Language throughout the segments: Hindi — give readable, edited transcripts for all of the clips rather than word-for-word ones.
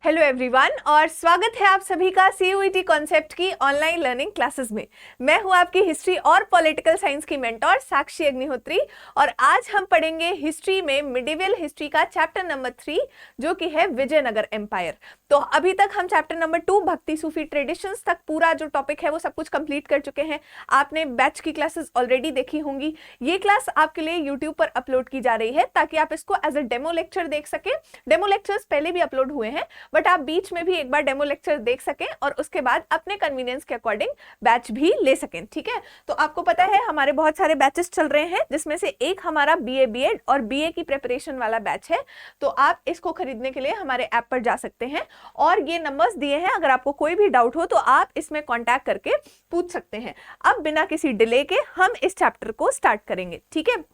हेलो एवरीवन और स्वागत है आप सभी का सीयूईटी कॉन्सेप्ट की ऑनलाइन लर्निंग क्लासेस में। मैं हूं आपकी हिस्ट्री और पॉलिटिकल साइंस की मेंटोर साक्षी अग्निहोत्री और आज हम पढ़ेंगे हिस्ट्री में मिडिवल हिस्ट्री का चैप्टर नंबर 3 जो कि है विजयनगर एम्पायर। तो अभी तक हम चैप्टर नंबर 2 भक्ति सूफी ट्रेडिशंस तक पूरा जो टॉपिक है वो सब कुछ कंप्लीट कर चुके हैं। आपने बैच की क्लासेस ऑलरेडी देखी होंगी। ये क्लास आपके लिए यूट्यूब पर अपलोड की जा रही है ताकि आप इसको एज अ डेमो लेक्चर देख सकें। डेमो लेक्चर्स पहले भी अपलोड हुए हैं बट आप बीच में भी एक बार डेमो लेक्चर देख सकें और उसके बाद अपने कन्वीनियंस के अकॉर्डिंग बैच भी ले सकें। ठीक है, तो आपको पता है हमारे बहुत सारे बैचेस चल रहे हैं जिसमें से एक हमारा बीए बीएड और बीए की प्रिपरेशन वाला बैच है। तो आप इसको खरीदने के लिए हमारे ऐप पर जा सकते हैं और ये नंबर्स दिए हैं, अगर आपको कोई भी डाउट हो तो आप इसमें कॉन्टैक्ट करके पूछ सकते हैं। अब बिना किसी डिले के हम इस चैप्टर को स्टार्ट करेंगे। ठीक है,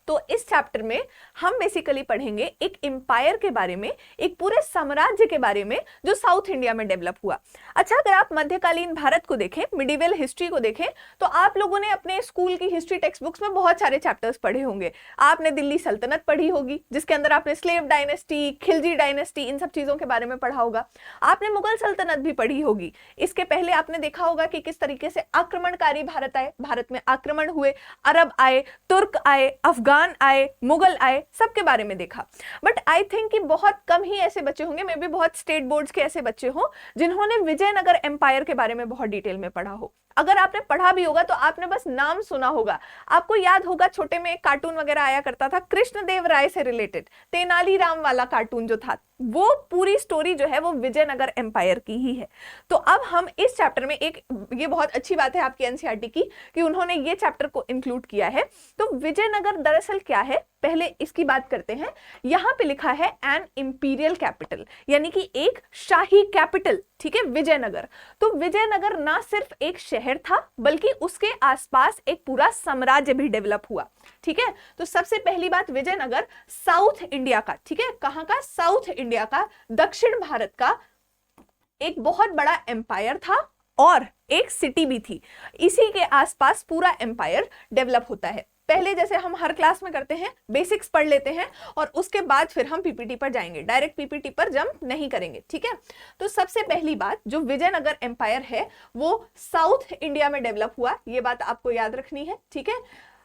तो इस चैप्टर में हम बेसिकली पढ़ेंगे एक एम्पायर के बारे में, एक पूरे साम्राज्य के बारे में जो साउथ इंडिया में डेवलप हुआ। अच्छा, अगर आप मध्यकालीन भारत को देखें, मिडिवल हिस्ट्री को देखें, तो आप लोगों ने अपने स्कूल की हिस्ट्री टेक्स्ट बुक्स में बहुत सारे चैप्टर्स पढ़े होंगे। आपने दिल्ली सल्तनत पढ़ी होगी जिसके अंदर आपने स्लेव डायनेस्टी, खिलजी डायनेस्टी, इन सब चीजों के बारे में पढ़ा होगा। आपने मुगल सल्तनत भी पढ़ी होगी। इसके पहले आपने देखा होगा कि किस तरीके से आक्रमणकारी भारत आए, भारत में आक्रमण हुए, अरब आए, तुर्क आए, अफगान आए, मुगल आए, सबके बारे में देखा। बट आई थिंक कि बहुत कम ही ऐसे बच्चे होंगे, मे बी बहुत स्टेट बोर्ड्स के ऐसे बच्चे हो जिन्होंने विजयनगर एम्पायर के बारे में बहुत डिटेल में पढ़ा हो। अगर आपने पढ़ा भी होगा तो आपने बस नाम सुना होगा। आपको याद होगा छोटे में एक कार्टून वगैरह आया करता था कृष्णदेव राय से रिलेटेड, तेनालीराम वाला कार्टून जो था, वो पूरी स्टोरी जो है वो विजयनगर एम्पायर की ही है। तो अब हम इस चैप्टर में ये बहुत अच्छी बात है आपकी एनसीईआरटी की कि उन्होंने ये चैप्टर को इंक्लूड किया है। तो विजयनगर दरअसल क्या है, पहले इसकी बात करते हैं। यहां पे लिखा है एन इंपीरियल कैपिटल, यानी कि एक शाही कैपिटल। ठीक है, विजयनगर। तो विजयनगर ना सिर्फ एक शहर था बल्कि उसके आसपास एक पूरा साम्राज्य भी डेवलप हुआ। ठीक है, तो सबसे पहली बात, विजयनगर साउथ इंडिया का, ठीक है, कहां का, साउथ इंडिया का, दक्षिण भारत का एक बहुत बड़ा एम्पायर था और एक सिटी भी थी। इसी के आसपास पूरा एम्पायर डेवलप होता है। पहले जैसे हम हर क्लास में करते हैं, बेसिक्स पढ़ लेते हैं और उसके बाद फिर हम पीपीटी पर जाएंगे, डायरेक्ट पीपीटी पर जंप नहीं करेंगे। ठीक है, तो सबसे पहली बात, जो विजयनगर एम्पायर है वो साउथ इंडिया में डेवलप हुआ, ये बात आपको याद रखनी है। ठीक है,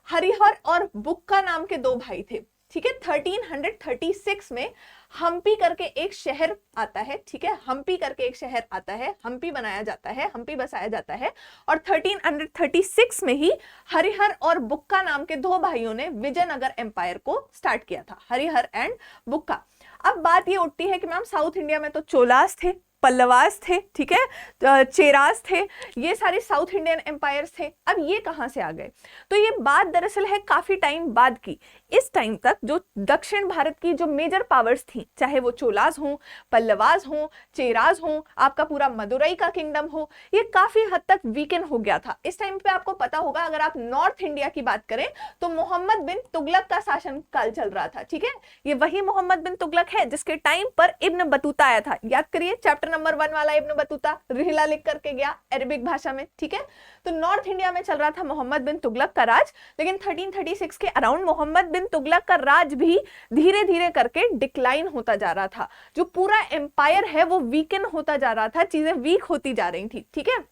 हरिहर और बुक्का नाम के दो भाई थे। ठीक है, 1336 में हम्पी करके एक शहर आता है। ठीक है, हम्पी करके एक शहर आता है, हम्पी बनाया जाता है, हम्पी बसाया जाता है और 1336 में ही हरिहर और बुक्का नाम के दो भाइयों ने विजयनगर एम्पायर को स्टार्ट किया था, हरिहर एंड बुक्का। अब बात ये उठती है कि मैम साउथ इंडिया में तो चोलास थे, पल्लवास थे, ठीक है, चेरास थे, ये सारे साउथ इंडियन एम्पायर्स थे। अब ये कहां से आ गए? तो ये बात दरअसल है काफी टाइम बाद की। इस टाइम तक जो दक्षिण भारत की जो मेजर पावर्स थी, चाहे वो चोलास हो, पल्लवास हो, चेरास हो, आपका पूरा मदुरई का किंगडम हो, ये काफी हद तक वीकन हो गया था। इस टाइम पे आपको पता होगा, अगर आप नॉर्थ इंडिया की बात करें तो मोहम्मद बिन तुगलक का शासन काल चल रहा था। ठीक है, ये वही मोहम्मद बिन तुगलक है जिसके टाइम पर इब्न बतूता आया था। याद करिए, चैप्टर नंबर 1 वाला इब्न बतूता रिहला लिख करके गया अरबिक भाषा में। ठीक है, तो नॉर्थ इंडिया में चल रहा था मोहम्मद बिन तुगलक का राज, लेकिन 1336 के अराउंड मोहम्मद बिन तुगलक का राज भी धीरे धीरे करके डिक्लाइन होता जा रहा था। जो पूरा एम्पायर है वो वीकन होता जा रहा था, चीजें वीक होती जा रही थी। ठीक है,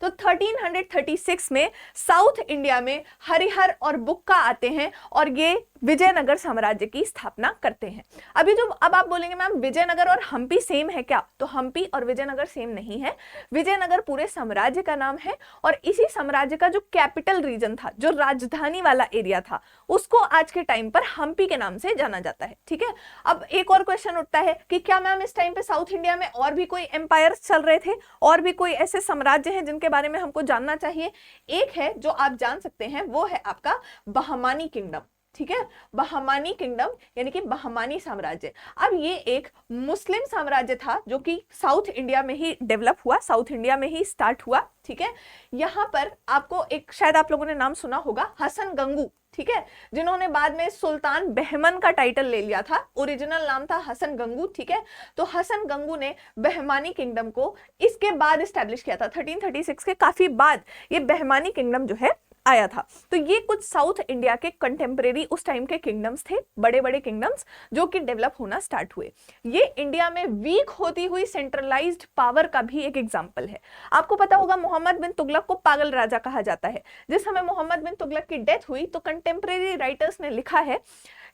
तो 1336 में साउथ इंडिया में हरिहर और बुक्का आते हैं और ये विजयनगर साम्राज्य की स्थापना करते हैं। अब आप बोलेंगे मैम विजयनगर और हम्पी सेम है क्या? तो हम्पी और विजयनगर सेम नहीं है। विजयनगर पूरे साम्राज्य का नाम है और इसी साम्राज्य का जो कैपिटल रीजन था, जो राजधानी वाला एरिया था, उसको आज के टाइम पर हम्पी के नाम से जाना जाता है। ठीक है, अब एक और क्वेश्चन उठता है कि क्या मैम इस टाइम पे साउथ इंडिया में और भी कोई एम्पायर चल रहे थे, और भी कोई ऐसे साम्राज्य हैं जिनके बारे में हमको जानना चाहिए? एक है जो आप जान सकते हैं, वो है आपका बहमानी किंगडम। ठीक है, बहमानी किंगडम यानी कि बहमानी साम्राज्य। अब ये एक मुस्लिम साम्राज्य था जो कि साउथ इंडिया में ही डेवलप हुआ, साउथ इंडिया में ही स्टार्ट हुआ। ठीक है, यहां पर आपको एक, शायद आप लोगों ने नाम सुना होगा, हसन गंगू। ठीक है, जिन्होंने बाद में सुल्तान बहमन का टाइटल ले लिया था, ओरिजिनल नाम था हसन गंगू। ठीक है, तो हसन गंगू ने बहमानी किंगडम को इसके बाद स्टैब्लिश किया था, 1336 के काफी बाद ये बहमानी किंगडम जो है आया था। तो ये कुछ साउथ इंडिया के कंटेम्परेरी उस टाइम के किंगडम्स थे, बड़े बड़े किंगडम्स जो कि डेवलप होना स्टार्ट हुए। ये इंडिया में वीक होती हुई सेंट्रलाइज्ड पावर का भी एक एग्जांपल है। आपको पता होगा मोहम्मद बिन तुगलक को पागल राजा कहा जाता है। जिस समय मोहम्मद बिन तुगलक की डेथ हुई तो कंटेम्परेरी राइटर्स ने लिखा है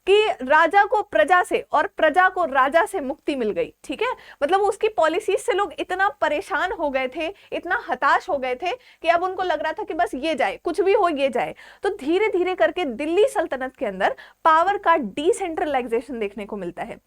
कि राजा को प्रजा से और प्रजा को राजा से मुक्ति मिल गई। ठीक है, मतलब उसकी पॉलिसीज से लोग इतना परेशान हो गए थे, इतना हताश हो गए थे कि अब उनको लग रहा था कि बस ये जाए, कुछ भी हो ये जाए। तो धीरे धीरे करके दिल्ली सल्तनत के अंदर पावर का डिसेंट्रलाइजेशन देखने को मिलता है।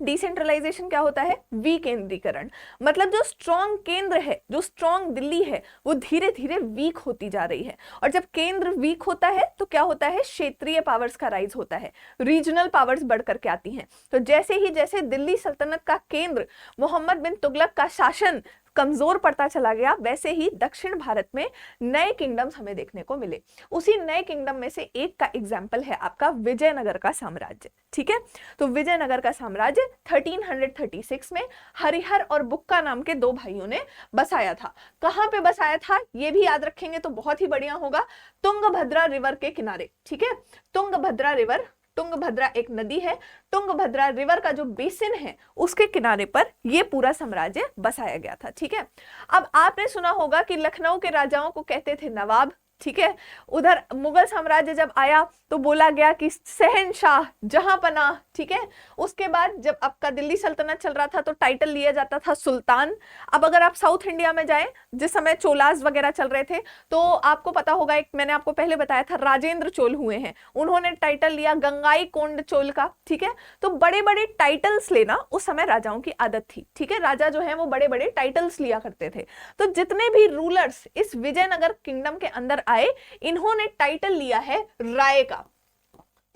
डिसेंट्रलाइजेशन क्या होता है? विकेंद्रीकरण। मतलब जो स्ट्रॉन्ग केंद्र है, जो स्ट्रॉन्ग दिल्ली है, वो धीरे धीरे वीक होती जा रही है। और जब केंद्र वीक होता है तो क्या होता है? क्षेत्रीय पावर्स का राइज होता है, रीजनल पावर्स बढ़ करके आती हैं। तो जैसे दिल्ली सल्तनत का केंद्र, मोहम्मद बिन तुगलक का शासन कमजोर पड़ता चला गया, वैसे ही दक्षिण भारत में नए किंगडम्स हमें देखने को मिले। उसी नए किंगडम में से एक का एग्जाम्पल है आपका विजयनगर का साम्राज्य। ठीक है, तो विजयनगर का साम्राज्य 1336 में हरिहर और बुक्का नाम के दो भाइयों ने बसाया था। कहां पे बसाया था ये भी याद रखेंगे तो बहुत ही बढ़िया होगा, तुंगभद्रा रिवर के किनारे। ठीक है, तुंगभद्रा रिवर, तुंगभद्रा एक नदी है, तुंगभद्रा रिवर का जो बेसिन है उसके किनारे पर यह पूरा साम्राज्य बसाया गया था। ठीक है, अब आपने सुना होगा कि लखनऊ के राजाओं को कहते थे नवाब। ठीक है, उधर मुगल साम्राज्य जब आया तो बोला गया कि शहनशाह, जहांपनाह। ठीक है, उसके बाद जब आपका दिल्ली सल्तनत चल रहा था तो टाइटल लिया जाता था सुल्तान। अब अगर आप साउथ इंडिया में जाएं, जिस समय चोलास वगैरह चल रहे थे, तो आपको पता होगा, एक मैंने आपको पहले बताया था, राजेंद्र चोल हुए हैं, उन्होंने टाइटल लिया गंगाई कोंड चोल का। ठीक है, तो बड़े बड़े टाइटल्स लेना उस समय राजाओं की आदत थी। ठीक है, राजा जो है वो बड़े बड़े टाइटल्स लिया करते थे। तो जितने भी रूलर्स इस विजयनगर किंगडम के अंदर आए, इन्होंने टाइटल लिया है राय का।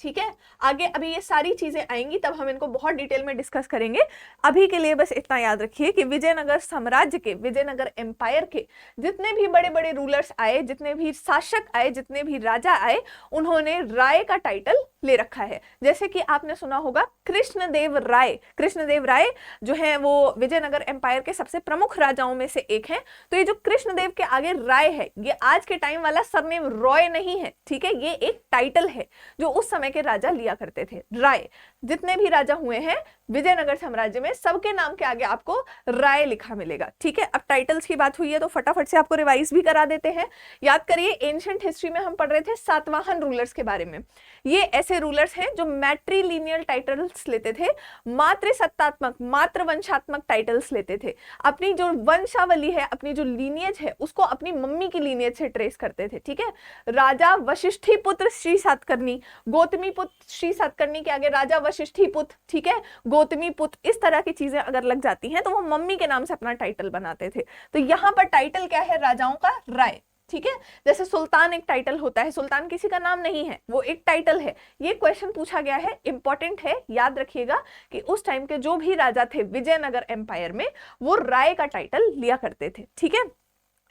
ठीक है, आगे अभी ये सारी चीजें आएंगी, तब हम इनको बहुत डिटेल में डिस्कस करेंगे। अभी के लिए बस इतना याद रखिए कि विजयनगर साम्राज्य के, विजयनगर एम्पायर के जितने भी बड़े बड़े रूलर्स आए, जितने भी शासक आए, जितने भी राजा आए, उन्होंने राय का टाइटल ले रखा है। जैसे कि आपने सुना होगा कृष्णदेव राय। कृष्णदेव राय जो है वो विजयनगर एम्पायर के सबसे प्रमुख राजाओं में से एक हैं। तो ये जो कृष्णदेव के आगे राय है, ये आज के टाइम वाला सरनेम रॉय नहीं है। ठीक है, ये एक टाइटल है जो उस समय के राजा लिया करते थे, राय। जितने भी राजा हुए हैं विजयनगर साम्राज्य में, सबके नाम के आगे आपको राय लिखा मिलेगा। ठीक है, अब टाइटल्स की बात हुई है तो फटाफट से आपको रिवाइज भी करा देते हैं। याद करिए, एंशिएंट हिस्ट्री में हम पढ़ रहे थे सातवाहन रूलर्स के बारे में। ये ऐसे रूलर्स हैं जो मैट्रीलिनियल टाइटल्स लेते थे, मात्र सत्तात्मक, मात्र वंशात्मक टाइटल्स लेते थे। अपनी जो वंशावली है, अपनी जो लीनियज है, उसको अपनी मम्मी की लीनियज से ट्रेस करते थे। ठीक है, राजा वशिष्ठी पुत्र श्री सातकर्णी, गौतमी पुत्र श्री सातकर्णी के आगे राजा वशिष्ठी पुत्र, ठीक है, गौतमी पुत्र, इस तरह की चीजें अगर लग जाती हैं तो वो मम्मी के नाम से अपना टाइटल बनाते थे। तो यहां पर टाइटल क्या है राजाओं का? राय। ठीक है, जैसे सुल्तान एक टाइटल होता है, सुल्तान किसी का नाम नहीं है, वो एक टाइटल है। ये क्वेश्चन पूछा गया है, इंपॉर्टेंट है, याद रखिएगा कि उस टाइम के जो भी राजा थे विजयनगर एम्पायर में, वो राय का टाइटल लिया करते थे। ठीक है,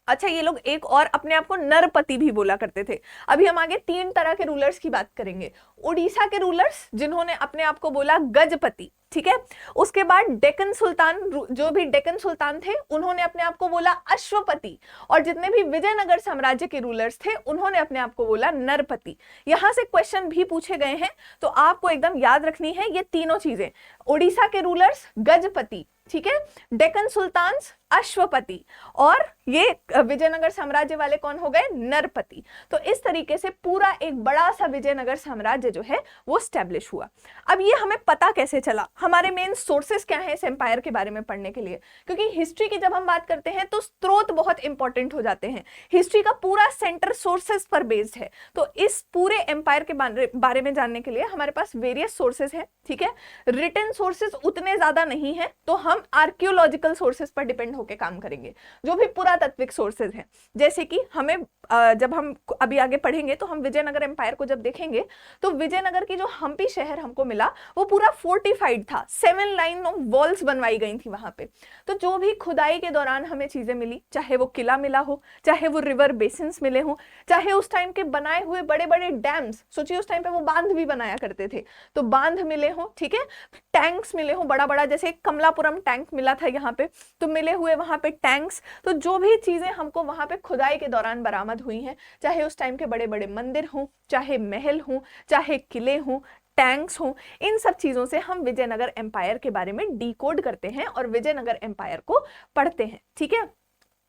अच्छा, ये लोग एक और अपने आप को नरपति भी बोला करते थे। अभी हम आगे तीन तरह के रूलर्स की बात करेंगे। उड़ीसा के रूलर्स जिन्होंने अपने आप को बोला गजपति। ठीक है, उसके बाद डेक्कन सुल्तान, जो भी डेक्कन सुल्तान थे, उन्होंने अपने आप को बोला अश्वपति। और जितने भी विजयनगर साम्राज्य के रूलर्स थे, उन्होंने अपने आप को बोला नरपति। यहां से क्वेश्चन भी पूछे गए हैं तो आपको एकदम याद रखनी है ये तीनों चीजें। उड़ीसा के रूलर्स गजपति, ठीक है, डेक्कन सुल्तान अश्वपति, और ये विजयनगर साम्राज्य वाले कौन हो गए? नरपति। तो इस तरीके से पूरा एक बड़ा सा विजयनगर साम्राज्य जो है वो स्टैब्लिश हुआ। अब ये हमें पता कैसे चला? हमारे मेन सोर्सेस क्या हैं इस एम्पायर के बारे में पढ़ने के लिए? क्योंकि हिस्ट्री की जब हम बात करते हैं तो स्रोत बहुत इंपॉर्टेंट हो जाते हैं। हिस्ट्री का पूरा सेंटर सोर्सेस पर बेस्ड है। तो इस पूरे एम्पायर के बारे में जानने के लिए हमारे पास वेरियस सोर्सेस हैं। ठीक है, रिटन सोर्सेस उतने ज्यादा नहीं है, तो हम आर्कियोलॉजिकल सोर्सेस पर डिपेंड होकर काम करेंगे, जो भी पुरातात्विक सोर्सेज हैं। जैसे कि हमें जब हम अभी आगे पढ़ेंगे तो हम विजयनगर एम्पायर को जब देखेंगे तो विजयनगर की जो हम्पी शहर हमको मिला वो पूरा फोर्टिफाइड था, 7 लाइन ऑफ वॉल्स बनवाई गई थी वहां पे। तो जो भी खुदाई के दौरान हमें चीजें मिली, चाहे वो किला मिला हो, चाहे वो रिवर बेसिन्स मिले हो, चाहे उस टाइम के बनाए हुए बड़े बड़े डैम्स, सोचिए उस टाइम पे वो बांध भी बनाया करते थे, तो बांध मिले हो, ठीक है, टैंक्स मिले हों बड़ा बड़ा, जैसे कमलापुरम टैंक मिला था यहाँ पे, तो मिले हुए वहां पे टैंक्स। तो जो भी चीजें हमको वहां पे खुदाई के दौरान बरामद हुई हैं, चाहे उस टाइम के बड़े बड़े मंदिर हों, चाहे महल हों, चाहे किले हों, टैंक्स हों, इन सब चीजों से हम विजयनगर एम्पायर के बारे में डिकोड करते हैं और विजयनगर एम्पायर को पढ़ते हैं। ठीक है,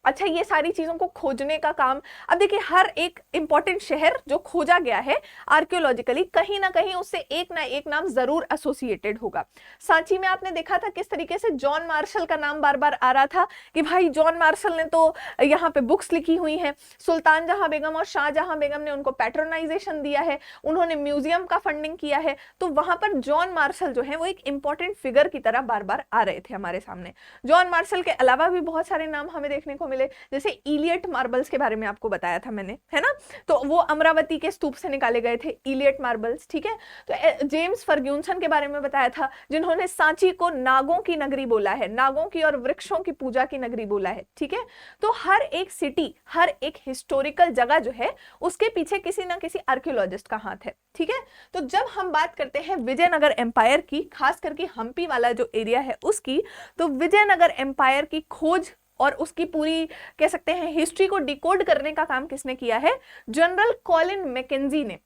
अच्छा, ये सारी चीजों को खोजने का काम, अब देखिए हर एक इंपॉर्टेंट शहर जो खोजा गया है आर्कियोलॉजिकली, कहीं ना कहीं उससे एक ना एक नाम जरूर एसोसिएटेड होगा। सांची में आपने देखा था किस तरीके से जॉन मार्शल का नाम बार बार आ रहा था कि भाई जॉन मार्शल ने तो यहाँ पे बुक्स लिखी हुई हैं, सुल्तान जहां बेगम और शाहजहां बेगम ने उनको पैट्रोनाइजेशन दिया है, उन्होंने म्यूजियम का फंडिंग किया है, तो वहां पर जॉन मार्शल जो है वो एक इंपॉर्टेंट फिगर की तरह बार बार आ रहे थे हमारे सामने। जॉन मार्शल के अलावा भी बहुत सारे नाम हमें देखने को मिले, जैसे इलियट मार्बल्स के बारे में आपको बताया था मैंने, है ना, तो वो अमरावती के स्तूप से निकाले गए थे इलियट मार्बल्स। ठीक है, तो जेम्स फर्ग्यूसन के बारे में बताया था, जिन्होंने सांची को नागों की नगरी बोला है, नागों की और वृक्षों की पूजा की नगरी बोला है। ठीक है, तो हर एक सिटी, हर एक हिस्टोरिकल जगह जो है उसके पीछे किसी ना किसी आर्कियोलॉजिस्ट का हाथ है। ठीक है, तो जब हम बात करते हैं विजयनगर एम्पायर की, खास करके हम्पी वाला जो एरिया है उसकी, तो विजयनगर एम्पायर की खोज और उसकी पूरी कह सकते हैं हिस्ट्री को डिकोड करने का काम किसने किया है? जनरल कॉलिन मैकेंजी ने।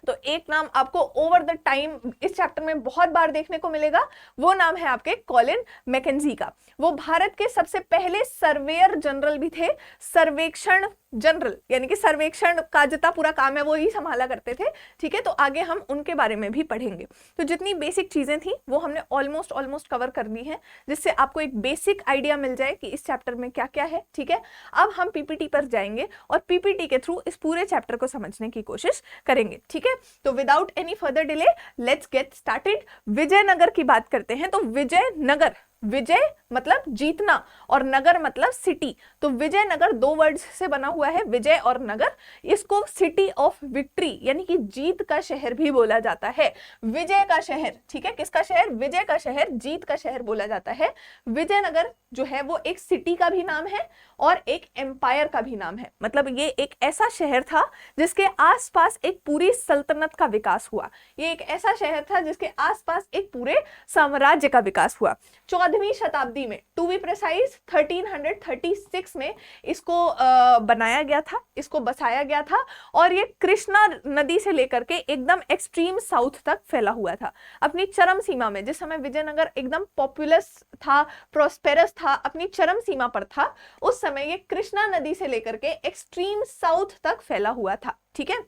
तो एक नाम आपको ओवर द टाइम इस चैप्टर में बहुत बार देखने को मिलेगा, वो नाम है आपके कॉलिन मैकेंजी का। वो भारत के सबसे पहले सर्वेयर जनरल भी थे, सर्वेक्षण जनरल, यानी कि सर्वेक्षण का जितना पूरा काम है वो ही संभाला करते थे। ठीक है, तो आगे हम उनके बारे में भी पढ़ेंगे। तो जितनी बेसिक चीजें थी वो हमने ऑलमोस्ट कवर कर दी हैं, जिससे आपको एक बेसिक आइडिया मिल जाए कि इस चैप्टर में क्या क्या है। ठीक है, अब हम पीपीटी पर जाएंगे और पीपीटी के थ्रू इस पूरे चैप्टर को समझने की कोशिश करेंगे। ठीक है, तो without any further delay let's get started. Vijayanagar की बात करते हैं। तो विजयनगर, विजय मतलब जीतना और नगर मतलब सिटी, तो विजयनगर दो वर्ड्स से बना हुआ है, विजय और नगर। इसको सिटी ऑफ विक्ट्री यानी कि जीत का शहर भी बोला जाता है। विजय का शहर, ठीक है, किसका शहर? विजय का शहर, जीत का शहर बोला जाता है। विजयनगर जो है वो एक सिटी का भी नाम है और एक एम्पायर का भी नाम है। मतलब ये एक ऐसा शहर था जिसके आसपास एक पूरी सल्तनत का विकास हुआ। ये एक ऐसा शहर था जिसके आसपास एक पूरे साम्राज्य का विकास हुआ। 14वीं शताब्दी में, टू बी प्रिसाइज 1336 में इसको बनाया गया था, इसको बसाया गया था और ये कृष्णा नदी से लेकर के एकदम एक्सट्रीम साउथ तक फैला हुआ था। अपनी चरम सीमा में, जिस समय विजयनगर एकदम पॉपुलस था, प्रोस्पेरस था, अपनी चरम सीमा पर था, उस समय ये कृष्णा नदी से लेकर के एक्सट्रीम साउथ तक फैला हुआ था। ठीक है,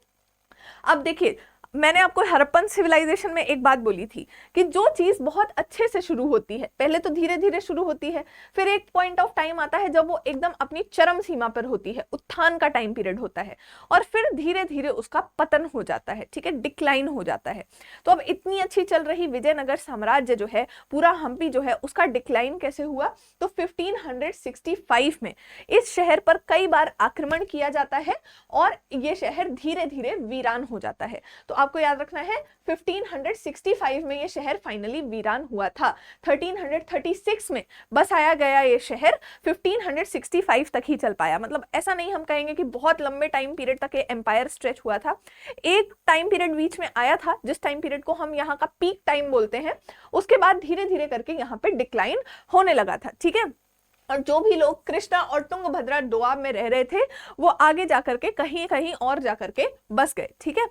अब देखिए मैंने आपको हड़प्पन सिविलाइजेशन में एक बात बोली थी कि जो चीज बहुत अच्छे से शुरू होती है, पहले तो धीरे धीरे शुरू होती है, फिर एक पॉइंट ऑफ टाइम आता है जब वो एकदम अपनी चरम सीमा पर होती है, उत्थान का टाइम पीरियड होता है, और फिर धीरे धीरे उसका पतन हो जाता है। ठीक है, डिक्लाइन हो जाता है। तो अब इतनी अच्छी चल रही विजयनगर साम्राज्य जो है, पूरा हम्पी जो है, उसका डिक्लाइन कैसे हुआ? तो 1565 में इस शहर पर कई बार आक्रमण किया जाता है और ये शहर धीरे धीरे वीरान हो जाता है। तो आपको याद रखना है 1565 में ये शहर फाइनली वीरान हुआ था। 1336 में बसाया गया ये शहर 1565 तक ही चल पाया। मतलब ऐसा नहीं हम कहेंगे कि बहुत लंबे टाइम पीरियड तक ये एम्पायर स्ट्रेच हुआ था। एक टाइम पीरियड बीच में आया था जिस टाइम पीरियड को हम यहाँ का पीक टाइम बोलते हैं, उसके बाद धीरे धीरे करके यहाँ पे डिक्लाइन होने लगा था। ठीक है, और जो भी लोग कृष्णा और तुंगभद्रा दोआब में रह रहे थे वो आगे जाकर के कहीं कहीं और जाकर के बस गए। ठीक है,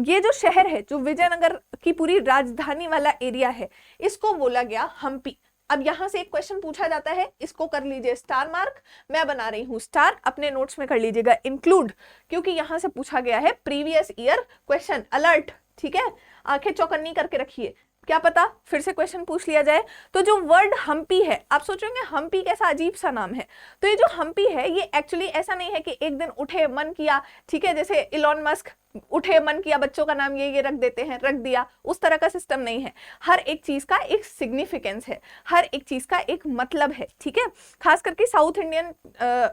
ये जो शहर है, जो विजयनगर की पूरी राजधानी वाला एरिया है, इसको बोला गया हम्पी। अब यहां से एक क्वेश्चन पूछा जाता है, इसको कर लीजिए स्टार मार्क, मैं बना रही हूं स्टार, अपने नोट्स में कर लीजिएगा इंक्लूड, क्योंकि यहां से पूछा गया है प्रीवियस ईयर क्वेश्चन। अलर्ट, ठीक है, आंखें चौकन्नी करके रखिए, क्या पता फिर से क्वेश्चन पूछ लिया जाए। तो जो वर्ड हम्पी है, आप सोचेंगे हम्पी कैसा अजीब सा नाम है, तो ये जो हम्पी है ये एक्चुअली ऐसा नहीं है कि एक दिन उठे मन किया, ठीक है, जैसे इलॉन मस्क उठे मन किया बच्चों का नाम ये रख देते हैं, रख दिया, उस तरह का सिस्टम नहीं है। हर एक चीज का एक सिग्निफिकेंस है, हर एक चीज का एक मतलब है। ठीक है, खास करके साउथ इंडियन,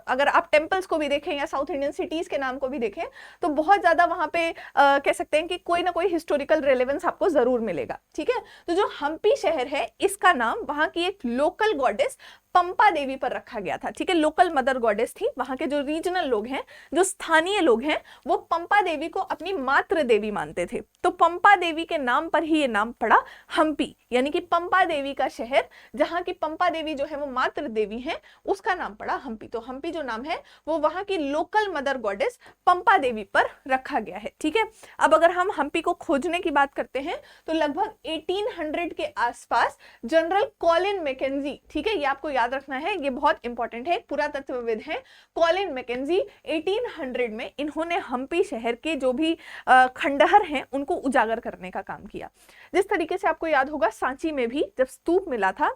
अगर आप टेम्पल्स को भी देखें या साउथ इंडियन सिटीज के नाम को भी देखें तो बहुत ज्यादा वहां पे कह सकते हैं कि कोई ना कोई हिस्टोरिकल रेलेवेंस आपको जरूर मिलेगा। ठीक है, तो जो हम्पी शहर है इसका नाम वहां की एक लोकल गॉडेस पंपा देवी पर रखा गया था। ठीक है, लोकल मदर गॉडेस थी, वहां के जो रीजनल लोग हैं, जो स्थानीय लोग हैं, वो पंपा देवी को अपनी मातृ देवी मानते थे। तो पंपा देवी के नाम पर ही ये नाम पड़ा हम्पी, यानी कि पंपा देवी का शहर, जहां की पंपा देवी जो है वो मातृ देवी है, उसका नाम पड़ा हम्पी। तो हम्पी जो नाम है वो वहां की लोकल मदर गॉडेस पंपा देवी पर रखा गया है। ठीक है, अब अगर हम हम्पी को खोजने की बात करते हैं तो लगभग 1800 के आसपास जनरल कॉलिन मैकेंजी, ठीक है, ये आपको याद रखना है, ये बहुत इंपॉर्टेंट है, पुरातत्वविद हैं कॉलिन मैकेंजी, 1800 में इन्होंने हम्पी शहर के जो भी खंडहर हैं उनको उजागर करने का काम किया। जिस तरीके से आपको याद होगा सांची में भी जब स्तूप मिला था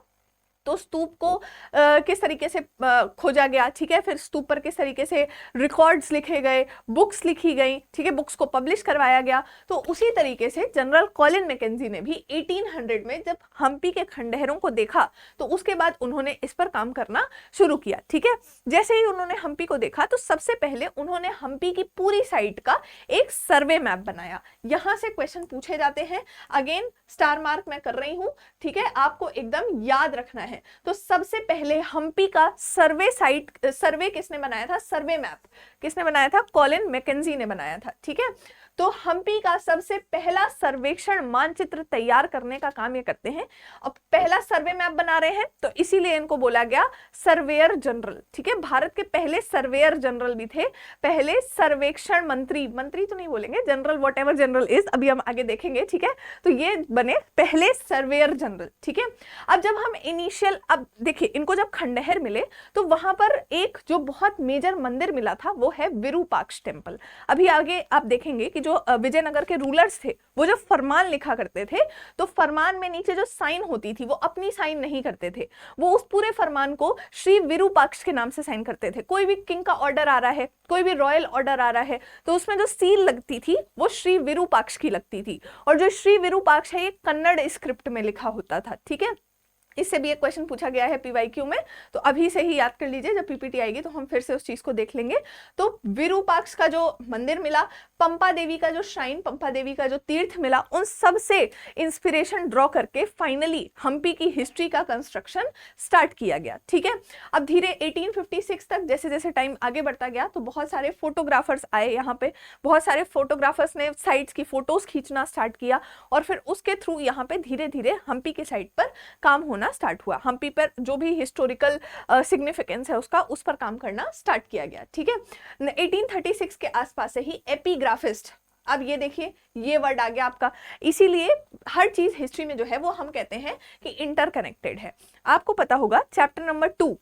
तो स्तूप को किस तरीके से खोजा गया, ठीक है, फिर स्तूप पर किस तरीके से रिकॉर्ड्स लिखे गए, बुक्स लिखी गई, ठीक है, बुक्स को पब्लिश करवाया गया। तो उसी तरीके से जनरल कॉलिन मैकेंजी ने भी 1800 में जब हम्पी के खंडहरों को देखा तो उसके बाद उन्होंने इस पर काम करना शुरू किया। ठीक है, जैसे ही उन्होंने हम्पी को देखा तो सबसे पहले उन्होंने हम्पी की पूरी साइट का एक सर्वे मैप बनाया। यहां से क्वेश्चन पूछे जाते हैं, अगेन स्टार मार्क मैं कर रही हूं, ठीक है, आपको एकदम याद रखना है। तो सबसे पहले हम्पी का सर्वे किसने बनाया था, सर्वे मैप किसने बनाया था, कॉलिन मैकेंजी ने बनाया था। ठीक है, तो हम्पी का सबसे पहला सर्वेक्षण मानचित्र तैयार करने का काम ये करते हैं। अब पहला सर्वे मैप बना रहे हैं तो इसीलिए इनको बोला गया सर्वेयर जनरल। ठीक है, भारत के पहले सर्वेयर जनरल भी थे, पहले सर्वेक्षण मंत्री, मंत्री तो नहीं बोलेंगे, general what ever general is, अभी हम आगे देखेंगे। ठीक है, तो ये बने पहले सर्वेयर जनरल। ठीक है, अब जब हम इनिशियल, अब देखिए इनको जब खंडहर मिले तो वहां पर एक जो बहुत मेजर मंदिर मिला था वो है विरूपाक्ष टेम्पल। अभी आगे आप देखेंगे कि जो विजयनगर के रूलर्स थे वो जब फरमान लिखा करते थे तो फरमान में नीचे जो साइन होती थी वो अपनी साइन नहीं करते थे, वो उस पूरे फरमान को श्री विरूपाक्ष के नाम से साइन करते थे। कोई भी किंग का ऑर्डर आ रहा है, कोई भी रॉयल ऑर्डर आ रहा है तो उसमें जो सील लगती थी वो श्री विरूपाक्ष की लगती थी, और जो श्री विरूपाक्ष है ये कन्नड़ स्क्रिप्ट में लिखा होता था। ठीक है, इससे भी एक क्वेश्चन पूछा गया है पीवाईक्यू में, तो अभी से ही याद कर लीजिए, जब पीपीटी आएगी तो हम फिर से उस चीज को देख लेंगे। तो विरूपाक्ष का जो मंदिर मिला, पंपा देवी का जो श्राइन, पंपा देवी का जो तीर्थ मिला, उन सब से इंस्पिरेशन ड्रॉ करके फाइनली हम्पी की हिस्ट्री का कंस्ट्रक्शन स्टार्ट किया गया। ठीक है, अब धीरे 1856 तक जैसे जैसे टाइम आगे बढ़ता गया तो बहुत सारे फोटोग्राफर्स आए यहाँ पे, बहुत सारे फोटोग्राफर्स ने साइट्स की फोटोज खींचना स्टार्ट किया और फिर उसके थ्रू यहाँ पे धीरे धीरे हम्पी के साइट पर काम होना स्टार्ट हुआ। हम्पी पर जो भी हिस्टोरिकल सिग्निफिकेंस है उसका, उस पर काम करना स्टार्ट किया गया। ठीक है, 1836 के आसपास से ही एपिग्राफिस्ट, अब ये देखिए ये वर्ड आ गया आपका, इसीलिए हर चीज हिस्ट्री में जो है वो हम कहते हैं कि इंटरकनेक्टेड है। आपको पता होगा chapter number 2,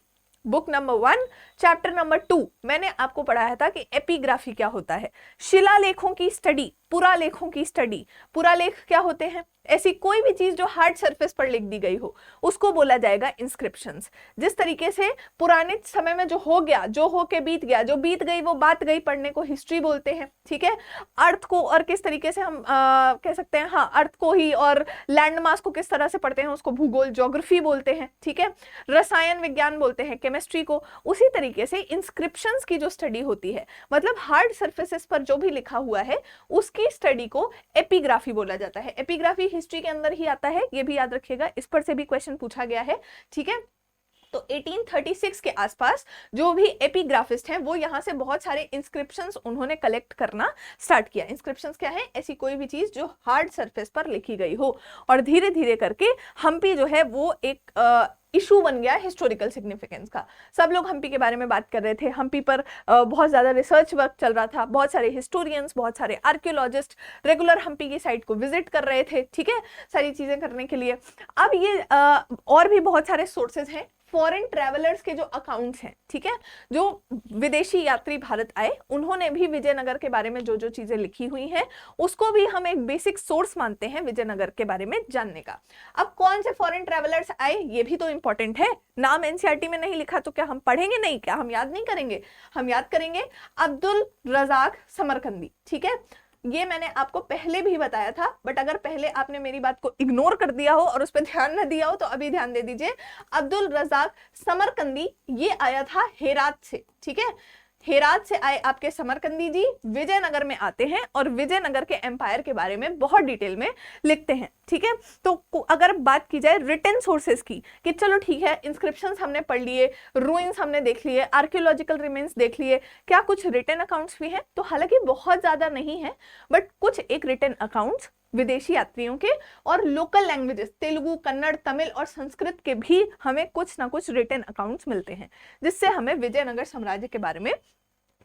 book number 1 chapter number 2 मैंने आपको पढ़ाया था कि एपिग्राफी क्या होता है, शिलालेखों की स्टडी, पुरालेखों की स्टडी। पुरालेख क्या होते हैं, ऐसी कोई भी चीज जो हार्ड सरफेस पर लिख दी गई हो उसको बोला जाएगा इंस्क्रिप्शंस। जिस तरीके से पुराने समय में जो हो गया, जो होके बीत गया, जो बीत गई वो बात गई, पढ़ने को हिस्ट्री बोलते हैं। ठीक है, अर्थ को और किस तरीके से हम कह सकते हैं, हाँ, अर्थ को ही और लैंडमास को किस तरह से पढ़ते हैं उसको भूगोल, ज्योग्राफी बोलते हैं। ठीक है, रसायन विज्ञान बोलते हैं केमिस्ट्री को। उसी तरीके से इंस्क्रिप्शंस की जो स्टडी होती है, मतलब हार्ड सरफेसेस पर जो भी लिखा हुआ है उसकी स्टडी को एपिग्राफी बोला जाता है। एपिग्राफी हिस्ट्री के अंदर ही आता है, ये भी याद रखिएगा, इस पर से भी क्वेश्चन पूछा गया है। ठीक है, तो 1836 के आसपास जो भी एपिग्राफिस्ट हैं वो यहाँ से बहुत सारे इंस्क्रिप्शंस उन्होंने कलेक्ट करना स्टार्ट किया। इंस्क्रिप्शंस क्या है, ऐसी कोई भी चीज जो हार्ड सरफेस पर लिखी गई हो, और धीरे धीरे करके हम्पी जो है वो एक इशू बन गया हिस्टोरिकल सिग्निफिकेंस का। सब लोग हम्पी के बारे में बात कर रहे थे, हम्पी पर बहुत ज्यादा रिसर्च वर्क चल रहा था, बहुत सारे हिस्टोरियंस, बहुत सारे आर्कियोलॉजिस्ट रेगुलर हम्पी की साइट को विजिट कर रहे थे। ठीक है, सारी चीजें करने के लिए। अब ये और भी बहुत सारे सोर्सेज हैं, फॉरेन ट्रैवलर्स के जो अकाउंट्स हैं, ठीक है, जो विदेशी यात्री भारत आए उन्होंने भी विजयनगर के बारे में जो जो चीजें लिखी हुई हैं उसको भी हम एक बेसिक सोर्स मानते हैं विजयनगर के बारे में जानने का। अब कौन से फॉरेन ट्रैवलर्स आए ये भी तो इंपॉर्टेंट है, नाम एनसीईआरटी में नहीं लिखा तो क्या हम पढ़ेंगे नहीं, क्या हम याद नहीं करेंगे, हम याद करेंगे। अब्दुल रजाक समरकंदी, ठीक है, ये मैंने आपको पहले भी बताया था, बट अगर पहले आपने मेरी बात को इग्नोर कर दिया हो और उस पर ध्यान न दिया हो तो अभी ध्यान दे दीजिए। अब्दुल रजाक समरकंदी ये आया था हेरात से। ठीक है, हेरात से आए आपके समरकंदी जी विजयनगर में आते हैं और विजयनगर के एम्पायर के बारे में बहुत डिटेल में लिखते हैं। ठीक है, तो अगर बात की जाए रिटन सोर्सेस की, कि चलो ठीक है इंस्क्रिप्शंस हमने पढ़ लिए, रूइंस हमने देख लिए, आर्कियोलॉजिकल रिमेन्स देख लिए, क्या कुछ रिटन अकाउंट्स भी हैं? तो हालांकि बहुत ज्यादा नहीं है, बट कुछ एक रिटन अकाउंट्स विदेशी यात्रियों के और लोकल लैंग्वेजेस तेलुगु, कन्नड़, तमिल और संस्कृत के भी हमें कुछ ना कुछ रिटन अकाउंट्स मिलते हैं, जिससे हमें विजयनगर साम्राज्य के बारे में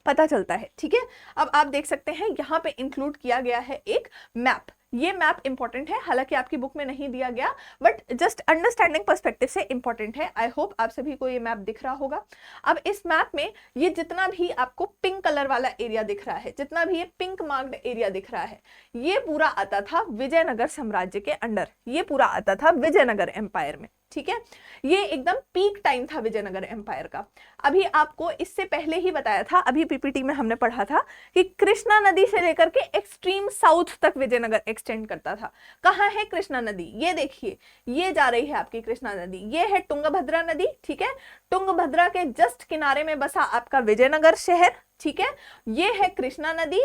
पता चलता है। ठीक है, अब आप देख सकते हैं यहाँ पे इंक्लूड किया गया है एक मैप। ये मैप इंपॉर्टेंट है, हालांकि आपकी बुक में नहीं दिया गया, बट जस्ट अंडरस्टैंडिंग पर्सपेक्टिव से इंपॉर्टेंट है। आई होप आप सभी को ये मैप दिख रहा होगा। अब इस मैप में ये जितना भी आपको पिंक कलर वाला एरिया दिख रहा है, जितना भी ये पिंक मार्क्ड एरिया दिख रहा है, ये पूरा आता था विजयनगर साम्राज्य के अंडर, ये पूरा आता था विजयनगर एम्पायर में। ठीक है, ये एकदम पीक टाइम था विजयनगर एम्पायर का। अभी आपको इससे पहले ही बताया था, अभी पीपीटी में हमने पढ़ा था कि कृष्णा नदी से लेकर के एक्सट्रीम साउथ तक विजयनगर एक्सटेंड करता था। कहाँ है कृष्णा नदी? ये देखिए, ये जा रही है आपकी कृष्णा नदी, ये है तुंगभद्रा नदी। ठीक है, तुंगभद्रा के जस्ट किनारे में बसा आपका विजयनगर शहर। ठीक है, ये है कृष्णा नदी,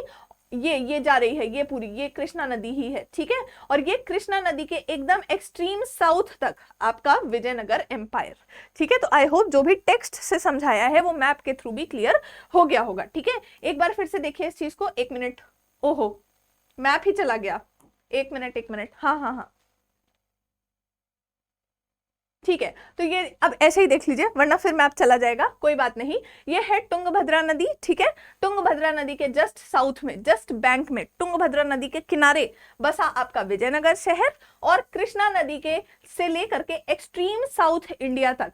ये जा रही है, ये पूरी ये कृष्णा नदी ही है। ठीक है, और ये कृष्णा नदी के एकदम एक्सट्रीम साउथ तक आपका विजयनगर एम्पायर। ठीक है, तो आई होप जो भी टेक्स्ट से समझाया है वो मैप के थ्रू भी क्लियर हो गया होगा। ठीक है, एक बार फिर से देखिए इस चीज को। एक मिनट, ओहो मैप ही चला गया। एक मिनट, हाँ हाँ हाँ ठीक है, तो ये अब ऐसे ही देख लीजिए वरना फिर मैप चला जाएगा, कोई बात नहीं। ये है तुंगभद्रा नदी। ठीक है, तुंगभद्रा नदी के जस्ट साउथ में, जस्ट बैंक में, तुंगभद्रा नदी के किनारे बसा आपका विजयनगर शहर, और कृष्णा नदी के से लेकर के एक्सट्रीम साउथ इंडिया तक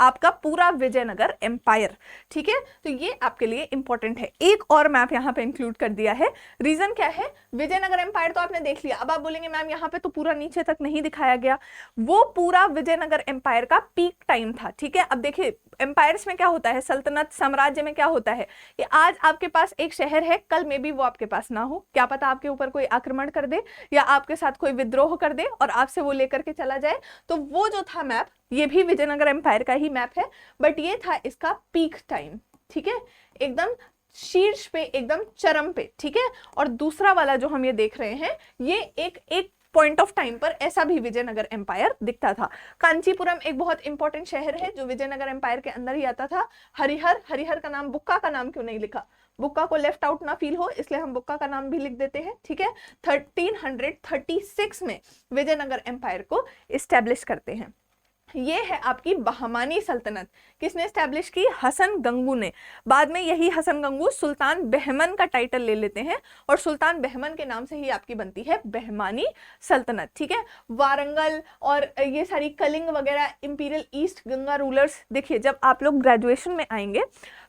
आपका पूरा विजयनगर एम्पायर। ठीक है, तो ये आपके लिए इंपॉर्टेंट है। एक और मैप यहाँ पे इंक्लूड कर दिया है। रीजन क्या है? विजयनगर एम्पायर तो आपने देख लिया। अब आप बोलेंगे मैम यहाँ पे तो पूरा नीचे तक नहीं दिखाया गया, वो पूरा विजयनगर एम्पायर का पीक टाइम था। ठीक है, अब देखिए एम्पायर्स में क्या होता है, सल्तनत साम्राज्य में क्या होता है कि आज आपके पास एक शहर है, कल में भी वो आपके पास ना हो, क्या पता आपके ऊपर कोई आक्रमण कर दे या आपके साथ कोई विद्रोह कर दे और आपसे वो लेकर के चला जाए। तो वो जो था मैप, ये भी विजयनगर एम्पायर का ही मैप है, बट ये था इसका पीक टाइम। ठीक है, एकदम शीर्ष पे, एकदम चरम पे। ठीक है, और दूसरा वाला जो हम ये देख रहे हैं, ये एक पॉइंट ऑफ टाइम पर ऐसा भी विजयनगर एम्पायर दिखता था। कांचीपुरम एक बहुत इंपॉर्टेंट शहर है जो विजयनगर एम्पायर के अंदर ही आता था। हरिहर का नाम, बुक्का का नाम क्यों नहीं लिखा? बुक्का को लेफ्ट आउट ना फील हो इसलिए हम बुक्का का नाम भी लिख देते हैं। ठीक है, 1336 में विजयनगर एम्पायर को इस्टेब्लिश करते हैं। ये है आपकी बहमानी सल्तनत। किसने स्टैब्लिश की? हसन गंगू ने। बाद में यही हसन गंगू सुल्तान बहमन का टाइटल ले लेते हैं और सुल्तान बहमन के नाम से ही आपकी बनती है बहमानी सल्तनत। ठीक है, वारंगल और ये सारी कलिंग वगैरह इंपीरियल ईस्ट गंगा रूलर्स। देखिए जब आप लोग ग्रेजुएशन में आएंगे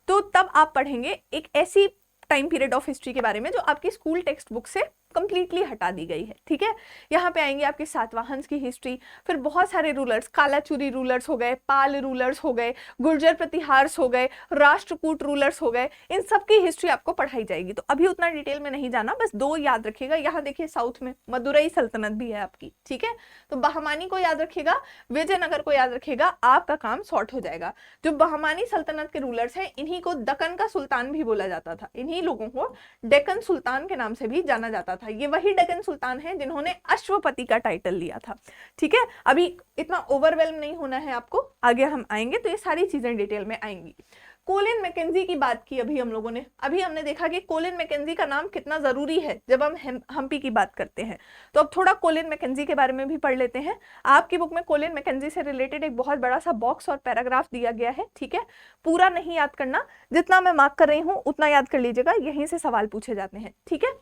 तो तब आप पढ़ेंगे एक ऐसी टाइम पीरियड ऑफ हिस्ट्री के बारे में जो आपकी स्कूल टेक्स्ट बुक से कंप्लीटली हटा दी गई है। ठीक है, यहाँ पे आएंगे आपके सातवाहन की हिस्ट्री, फिर बहुत सारे रूलर्स, कालाचुरी रूलर्स हो गए, पाल रूलर्स हो गए, गुर्जर प्रतिहार्स हो गए, राष्ट्रकूट रूलर्स हो गए, इन सब की हिस्ट्री आपको पढ़ाई जाएगी। तो अभी उतना डिटेल में नहीं जाना, बस दो याद रखिएगा। यहाँ देखिए साउथ में मदुरई सल्तनत भी है आपकी। ठीक है, तो बहमानी को याद रखिएगा, विजयनगर को याद रखिएगा, आपका काम सॉर्ट हो जाएगा। जो बहमानी सल्तनत के रूलर्स हैं इन्हीं को दक्कन का सुल्तान भी बोला जाता था, इन्हीं लोगों को डेक्कन सुल्तान के नाम से भी जाना जाता था। ये वही डेक्कन सुल्तान है जिन्होंने अश्वपति का टाइटल लिया था। ठीक है, अभी इतना ओवरवेल्म नहीं होना है आपको, आगे हम आएंगे तो ये सारी चीजें डिटेल में आएंगी। कोलिन मैकेंजी की बात की अभी हम लोगों ने, अभी हमने देखा कि कोलिन मैकेंजी का नाम कितना जरूरी है जब हम हम्पी की बात करते हैं। तो अब थोड़ा कोलिन मैकेंजी के बारे में भी पढ़ लेते हैं। आपकी बुक में कोलिन मैकेंजी से रिलेटेड एक बहुत बड़ा सा बॉक्स और पैराग्राफ दिया गया है। ठीक है, पूरा नहीं याद करना, जितना मैं मार्क कर रही हूँ उतना याद कर लीजिएगा, यहीं से सवाल पूछे जाते हैं। ठीक है,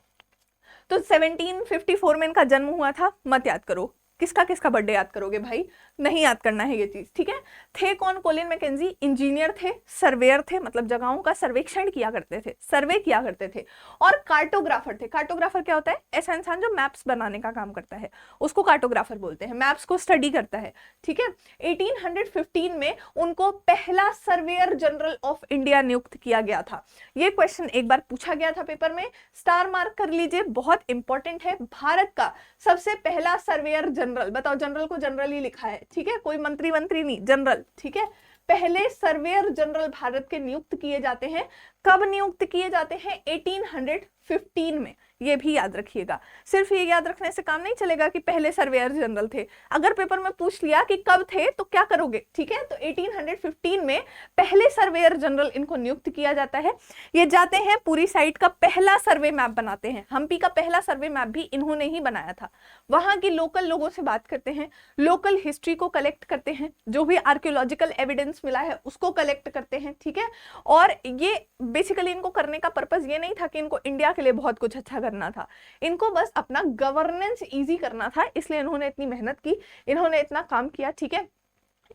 तो 1754 में इनका जन्म हुआ था, मत याद करो। किसका किसका बर्थडे याद करोगे भाई? नहीं याद करना है ये चीज। ठीक है, थे कौन कोलिन मैकेंजी? इंजीनियर थे, सर्वेयर थे, मतलब जगहों का सर्वेक्षण किया करते थे, सर्वे किया करते थे, और कार्टोग्राफर थे। कार्टोग्राफर क्या होता है? ऐसा इंसान जो मैप्स बनाने का काम करता है, उसको कार्टोग्राफर बोलते हैं, मैप्स को स्टडी करता है। ठीक है, 1815 में उनको पहला सर्वेयर जनरल ऑफ इंडिया नियुक्त किया गया था। ये क्वेश्चन एक बार पूछा गया था पेपर में, स्टार मार्क कर लीजिए, बहुत इंपॉर्टेंट है। भारत का सबसे पहला सर्वेयर जनरल, बताओ, जनरल को जनरल ही लिखा है। ठीक है, कोई मंत्री नहीं, जनरल। ठीक है, पहले सर्वेयर जनरल भारत के नियुक्त किए जाते हैं। कब नियुक्त किए जाते हैं? 1815 में। ये भी याद रखिएगा। सिर्फ ये याद रखने से काम नहीं चलेगा कि पहले सर्वेयर जनरल थे। अगर पेपर में पूछ लिया कि कब थे तो क्या करोगे, ठीक है? तो 1815 में पहले सर्वेयर जनरल इनको नियुक्त किया जाता है। ये जाते हैं पूरी साइट का पहला सर्वे मैप बनाते हैं। हम्पी का पहला सर्वे मैप भी इन्होंने ही बनाया था। वहां की लोकल लोगों से बात करते हैं, लोकल हिस्ट्री को कलेक्ट करते हैं, जो भी आर्कियोलॉजिकल एविडेंस मिला है उसको कलेक्ट करते हैं, ठीक है? और ये बेसिकली इनको करने का पर्पस ये नहीं था कि इनको इंडिया के लिए बहुत कुछ अच्छा करना था, इनको बस अपना गवर्नेंस इजी करना था, इसलिए इन्होंने इतनी मेहनत की, इन्होंने इतना काम किया, ठीक है?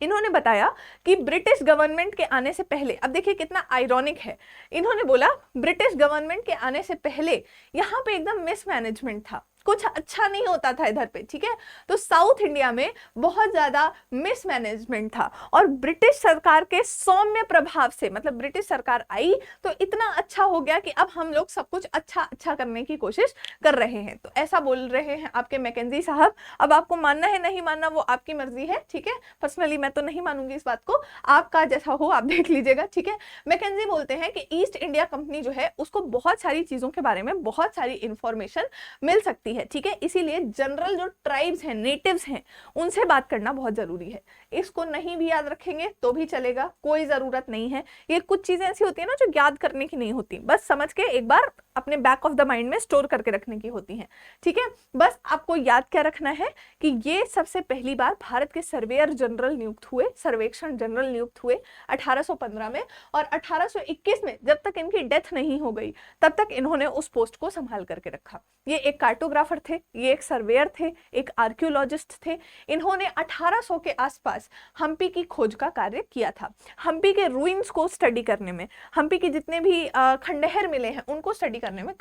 इन्होंने बताया कि ब्रिटिश गवर्नमेंट के आने से पहले, अब देखिए कितना आयरॉनिक है, इन्होंने बोला ब्रिटिश गवर्नमेंट के आने से पहले यहाँ पे एकदम मिसमैनेजमेंट था, कुछ अच्छा नहीं होता था इधर पे, ठीक है? तो साउथ इंडिया में बहुत ज्यादा मिसमैनेजमेंट था और ब्रिटिश सरकार के सौम्य प्रभाव से, मतलब ब्रिटिश सरकार आई तो इतना अच्छा हो गया कि अब हम लोग सब कुछ अच्छा अच्छा करने की कोशिश कर रहे हैं। तो ऐसा बोल रहे हैं आपके मैकेंजी साहब। अब आपको मानना है नहीं मानना वो आपकी मर्जी है, ठीक है? पर्सनली मैं तो नहीं मानूंगी इस बात को, आपका जैसा हो आप देख लीजिएगा, ठीक है? मैकेंजी बोलते हैं कि ईस्ट इंडिया कंपनी जो है उसको बहुत सारी चीजों के बारे में बहुत सारी इंफॉर्मेशन मिल सकती है, ठीक है? इसीलिए जनरल जो ट्राइब्स हैं, नेटिव्स हैं, उनसे बात करना बहुत जरूरी है। इसको नहीं भी याद रखेंगे तो भी चलेगा, कोई जरूरत नहीं है। ये कुछ चीजें ऐसी होती है ना जो याद करने की नहीं होती, बस समझ के एक बार अपने बैक ऑफ द माइंड में स्टोर करके रखने की होती हैं, ठीक है? बस आपको याद क्या रखना है कि ये सबसे पहली बार भारत के सर्वेयर जनरल नियुक्त हुए, सर्वेक्षण जनरल नियुक्त हुए 1815 में, और 1821 में जब तक इनकी डेथ नहीं हो गई तब तक इन्होंने उस पोस्ट को संभाल करके रखा। ये एक कार्टोग्राफर थे, ये एक सर्वेयर थे, एक आर्कियोलॉजिस्ट थे। इन्होंने 1800 के आसपास हम्पी की खोज का कार्य किया था। हम्पी के रूइंस को स्टडी करने में, हम्पी के जितने भी खंडहर मिले हैं उनको स्टडी करने में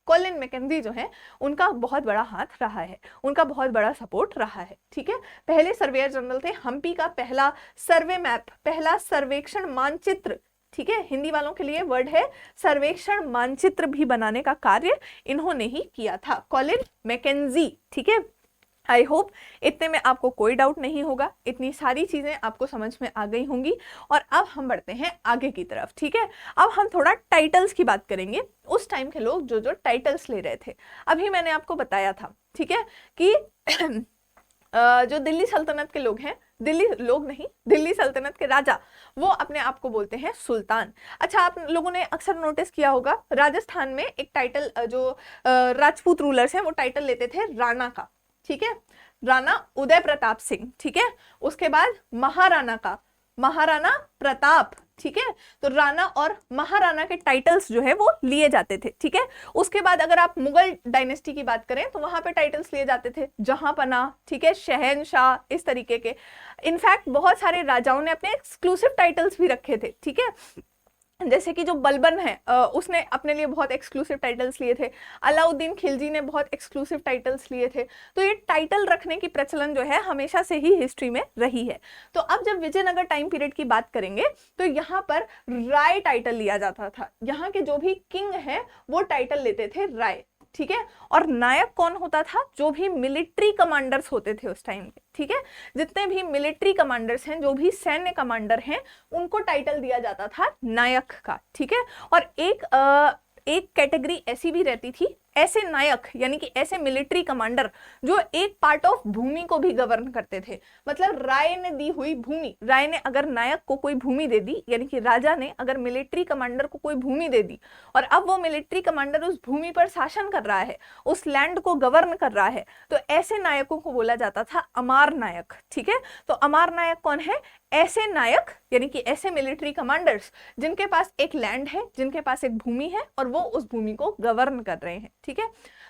कॉलिन मैकेंजी जो है उनका बहुत बड़ा हाथ रहा है, उनका बहुत बड़ा सपोर्ट रहा है, ठीक है? पहले सर्वेयर जनरल थे। हम्पी का पहला सर्वे मैप, पहला सर्वेक्षण मानचित्र, ठीक है? हिंदी वालों के लिए वर्ड है सर्वेक्षण मानचित्र भी बनाने का कार्य इन्होंने ही किया था, कॉलिन मैकेंजी, ठीक है? आई होप इतने में आपको कोई डाउट नहीं होगा, इतनी सारी चीजें आपको समझ में आ गई होंगी। और अब हम बढ़ते हैं आगे की तरफ, ठीक है? अब हम थोड़ा टाइटल्स की बात करेंगे। उस टाइम के लोग जो जो टाइटल्स ले रहे थे, अभी मैंने आपको बताया था, ठीक है, कि जो दिल्ली सल्तनत के लोग हैं, दिल्ली सल्तनत के राजा, वो अपने आप को बोलते हैं सुल्तान। अच्छा, आप लोगों ने अक्सर नोटिस किया होगा राजस्थान में एक टाइटल जो राजपूत रूलर्स हैं वो टाइटल लेते थे राणा का, ठीक है? राणा उदय प्रताप सिंह, ठीक है? उसके बाद महाराणा का महाराणा प्रताप, ठीक है? तो राणा और महाराणा के टाइटल्स जो है वो लिए जाते थे, ठीक है? उसके बाद अगर आप मुगल डायनेस्टी की बात करें तो वहां पे टाइटल्स लिए जाते थे जहांपना, ठीक है, शहंशाह, इस तरीके के। इनफैक्ट बहुत सारे राजाओं ने अपने एक्सक्लूसिव टाइटल्स भी रखे थे, ठीक है? जैसे कि जो बलबन है उसने अपने लिए बहुत एक्सक्लूसिव टाइटल्स लिए थे, अलाउद्दीन खिलजी ने बहुत एक्सक्लूसिव टाइटल्स लिए थे। तो ये टाइटल रखने की प्रचलन जो है हमेशा से ही हिस्ट्री में रही है। तो अब जब विजयनगर टाइम पीरियड की बात करेंगे तो यहाँ पर राय टाइटल लिया जाता था। यहाँ के जो भी किंग है वो टाइटल लेते थे राय, ठीक है? और नायक कौन होता था? जो भी मिलिट्री कमांडर्स होते थे उस टाइम के, ठीक है? जितने भी मिलिट्री कमांडर्स हैं, जो भी सैन्य कमांडर हैं, उनको टाइटल दिया जाता था नायक का, ठीक है? और एक कैटेगरी ऐसी भी रहती थी, ऐसे नायक यानी कि ऐसे मिलिट्री कमांडर जो एक पार्ट ऑफ भूमि को भी गवर्न करते थे। मतलब राय ने दी हुई भूमि, राय ने अगर नायक को कोई भूमि दे दी, यानी कि राजा ने अगर मिलिट्री कमांडर को कोई भूमि दे दी और अब वो मिलिट्री कमांडर उस भूमि पर शासन कर रहा है, उस लैंड को गवर्न कर रहा है, तो ऐसे नायकों को बोला जाता था अमार नायक, ठीक है? तो अमार नायक कौन है? ऐसे नायक यानी कि ऐसे मिलिट्री कमांडर्स जिनके पास एक लैंड है, जिनके पास एक भूमि है और वो उस भूमि को गवर्न कर रहे हैं, ठीक है?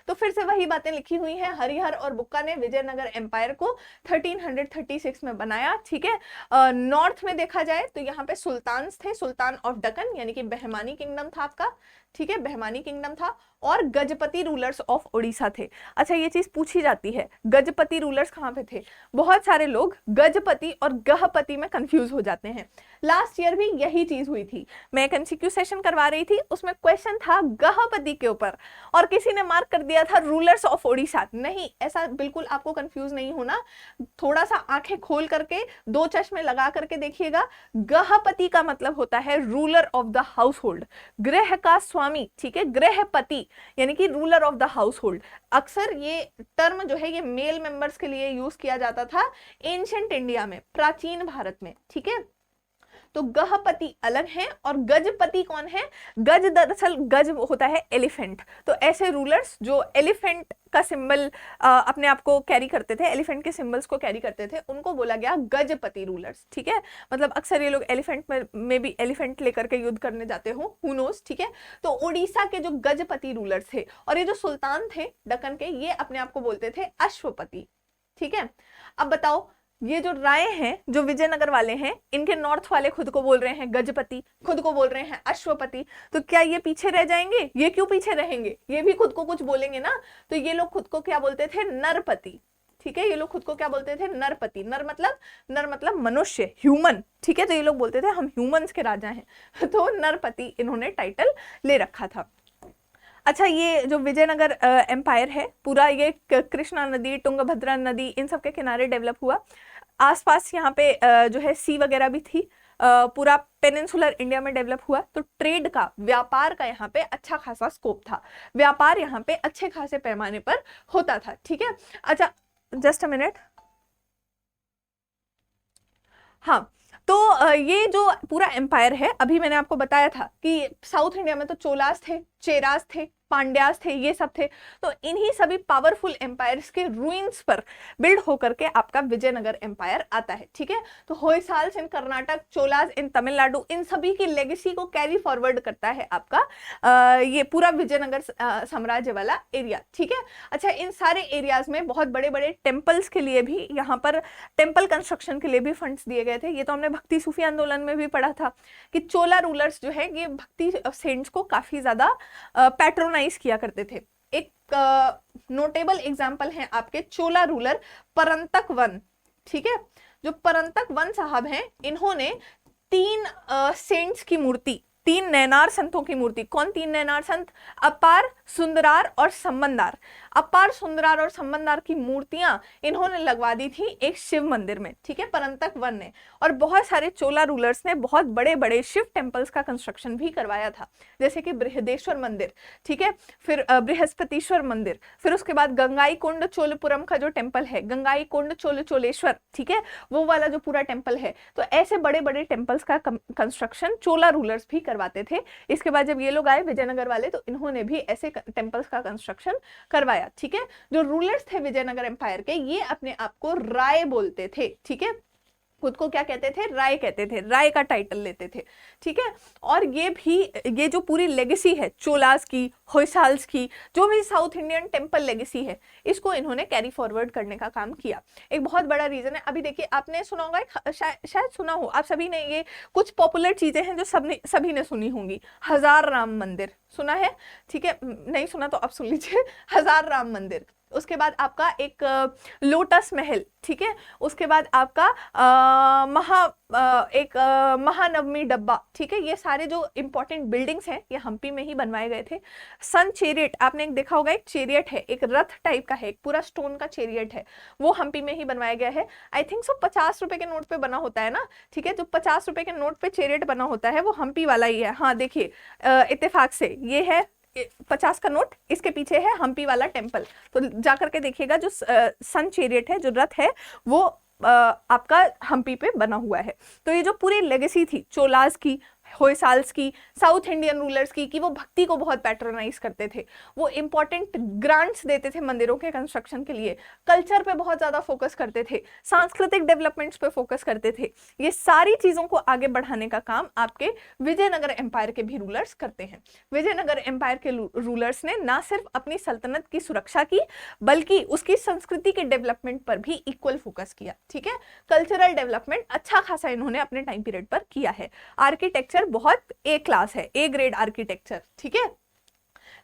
तो फिर से वही बातें लिखी हुई हैं। हरिहर और बुक्का ने विजयनगर एम्पायर को 1336 में बनाया, ठीक है? नॉर्थ में देखा जाए तो यहाँ पे सुल्तान्स थे, सुल्तान ऑफ दक्कन यानी कि बहमानी किंगडम था आपका, ठीक है? बहमानी किंगडम था। और गजपति रूलर्स ऑफ उड़ीसा थे। अच्छा, ये चीज पूछी जाती है, गजपति रूलर्स कहाँ पे थे? बहुत सारे लोग गजपति और गहपति में कंफ्यूज हो जाते हैं। लास्ट ईयर भी यही चीज हुई थी। मैं एक एमसीक्यू सेशन करवा रही थी, उसमें क्वेश्चन था गहपति के ऊपर और किसी ने मार्क कर दिया दिया था रूलर्स ऑफ ओडिशा, नहीं, ऐसा बिल्कुल आपको कंफ्यूज नहीं होना, थोड़ा सा आंखें खोल करके दो चश्मे लगा करके देखिएगा। गृहपति का मतलब होता है ruler of the house hold, गृह का स्वामी, ठीक है, गृहपति यानी कि ruler of the house hold. अक्सर ये टर्म जो है ये मेल मेंबर्स के लिए यूज किया जाता था एंशिएंट इंडिया में, प्राचीन भारत में, ठीक है। तो गृहपति अलग है और गजपति कौन है? गज दरअसल गज होता है एलिफेंट, तो ऐसे रूलर्स जो एलिफेंट का सिंबल अपने आप को कैरी करते थे, एलिफेंट के सिंबल्स को कैरी करते थे, उनको बोला गया गजपति रूलर्स, ठीक है। मतलब अक्सर ये लोग एलिफेंट में भी एलिफेंट लेकर के युद्ध करने जाते हो, हु नोस, ठीक है। तो उड़ीसा के जो गजपति रूलर्स थे और ये जो सुल्तान थे दक्कन के, ये अपने आप को बोलते थे अश्वपति, ठीक है। अब बताओ, ये जो राय हैं, जो विजयनगर वाले हैं, इनके नॉर्थ वाले खुद को बोल रहे हैं गजपति, खुद को बोल रहे हैं अश्वपति, तो क्या ये पीछे रह जाएंगे? ये क्यों पीछे रहेंगे? ये भी खुद को कुछ बोलेंगे ना। तो ये लोग खुद को क्या बोलते थे? नरपति, ठीक है। ये लोग खुद को क्या बोलते थे? नरपति। नर मतलब मनुष्य, ह्यूमन, ठीक है। तो ये लोग बोलते थे हम ह्यूमंस के राजा हैं तो नरपति इन्होंने टाइटल ले रखा था। अच्छा, ये जो विजयनगर एम्पायर है पूरा, ये कृष्णा नदी, तुंगभद्रा नदी, इन सब के किनारे डेवलप हुआ। आसपास यहाँ पे जो है सी वगैरह भी थी, पूरा पेनिनसुलर इंडिया में डेवलप हुआ। तो ट्रेड का, व्यापार का यहाँ पे अच्छा खासा स्कोप था, व्यापार यहाँ पे अच्छे खासे पैमाने पर होता था, ठीक है। अच्छा, जस्ट अ मिनट, हाँ, तो ये जो पूरा एम्पायर है, अभी मैंने आपको बताया था कि साउथ इंडिया में तो चोलास थे, चेरास थे, पांड्यास थे, ये सब थे। तो इन्हीं सभी पावरफुल एम्पायर्स के रूइंस पर बिल्ड होकर के आपका विजयनगर एम्पायर आता है, ठीक है। तो होयसाल्स इन कर्नाटक, चोलास इन तमिलनाडु, इन सभी की लेगेसी को कैरी फॉरवर्ड करता है आपका ये पूरा विजयनगर साम्राज्य वाला एरिया, ठीक है। अच्छा, इन सारे एरियाज में बहुत बड़े बड़े टेम्पल्स के लिए भी, यहाँ पर टेम्पल कंस्ट्रक्शन के लिए भी फंड्स दिए गए थे। ये तो हमने भक्ति सूफी आंदोलन में भी पढ़ा था कि चोला रूलर्स जो है ये भक्ति सेंट्स को काफी ज्यादा पैट्रोनाइज किया करते थे। एक नोटेबल एग्जांपल है आपके चोला रूलर परंतक वन, ठीक है। जो परंतक वन साहब हैं, इन्होंने 3 सेंट्स की मूर्ति, 3 नैनार संतों की मूर्ति। कौन 3 नैनार संत? अपार, सुंदरार और संबंदार। अपार, सुंदरार और संबंदार की मूर्तियां इन्होंने लगवा दी थी एक शिव मंदिर में, ठीक है, परंतक वन ने। और बहुत सारे चोला रूलर्स ने बहुत बड़े बड़े शिव टेम्पल्स का कंस्ट्रक्शन भी करवाया था, जैसे कि बृहदेश्वर मंदिर, ठीक है, फिर बृहस्पतिश्वर मंदिर, फिर उसके बाद गंगाई कुंड चोलपुरम का जो टेम्पल है, गंगाई कुंड चोलेश्वर, ठीक है, वो वाला जो पूरा टेम्पल है। तो ऐसे बड़े बड़े टेम्पल्स का कंस्ट्रक्शन चोला रूलर्स भी करवाते थे। इसके बाद जब ये लोग आए विजयनगर वाले, तो इन्होंने भी ऐसे टेम्पल्स का कंस्ट्रक्शन करवाया, ठीक है। जो रूलर्स थे विजयनगर एम्पायर के, ये अपने आप को राय बोलते थे, ठीक है, खुद को क्या कहते थे? राय कहते थे, राय का टाइटल लेते थे, ठीक है। और ये भी, ये जो पूरी लेगेसी है चोलास की, होयसाल्स की, जो भी साउथ इंडियन टेम्पल लेगेसी है, इसको इन्होंने कैरी फॉरवर्ड करने का काम किया। एक बहुत बड़ा रीजन है, अभी देखिए आपने सुना होगा, शायद सुना हो आप सभी ने, ये कुछ पॉपुलर चीजें हैं जो सभी ने सुनी होंगी। हजार राम मंदिर सुना है, ठीक है, नहीं सुना तो आप सुन लीजिए। हजार राम मंदिर, उसके बाद आपका एक लोटस महल, ठीक है, उसके बाद आपका महानवमी डब्बा, ठीक है। ये सारे जो इंपॉर्टेंट बिल्डिंग्स हैं ये हम्पी में ही बनवाए गए थे। सन चेरियट, आपने एक देखा होगा, एक चेरियट है, एक रथ टाइप का है, एक पूरा स्टोन का चेरियट है, वो हम्पी में ही बनवाया गया है। आई थिंक सो 50 रुपए के नोट पे बना होता है ना, ठीक है, जो 50 रुपए के नोट पे चेरियट बना होता है वो हम्पी वाला ही है। हाँ देखिए, इत्तेफाक से ये है 50 का नोट, इसके पीछे है हम्पी वाला टेम्पल। तो जाकर के देखिएगा, जो सन चेरियट है, जो रथ है, वो आपका हम्पी पे बना हुआ है। तो ये जो पूरी लेगेसी थी चोलास की, होयसाल्स की, साउथ इंडियन रूलर्स की, कि वो भक्ति को बहुत पैट्रोनाइज करते थे, वो इंपॉर्टेंट ग्रांट्स देते थे मंदिरों के कंस्ट्रक्शन के लिए, कल्चर पे बहुत ज्यादा फोकस करते थे, सांस्कृतिक डेवलपमेंट्स पे फोकस करते थे। ये सारी चीजों को आगे बढ़ाने का काम आपके विजयनगर एम्पायर के भी रूलर्स करते हैं। विजयनगर एम्पायर के रूलर्स ने ना सिर्फ अपनी सल्तनत की सुरक्षा की, बल्कि उसकी संस्कृति के डेवलपमेंट पर भी इक्वल फोकस किया, ठीक है। कल्चरल डेवलपमेंट अच्छा खासा इन्होंने अपने टाइम पीरियड पर किया है। आर्किटेक्चर बहुत ए क्लास है, ए ग्रेड आर्किटेक्चर, ठीक है।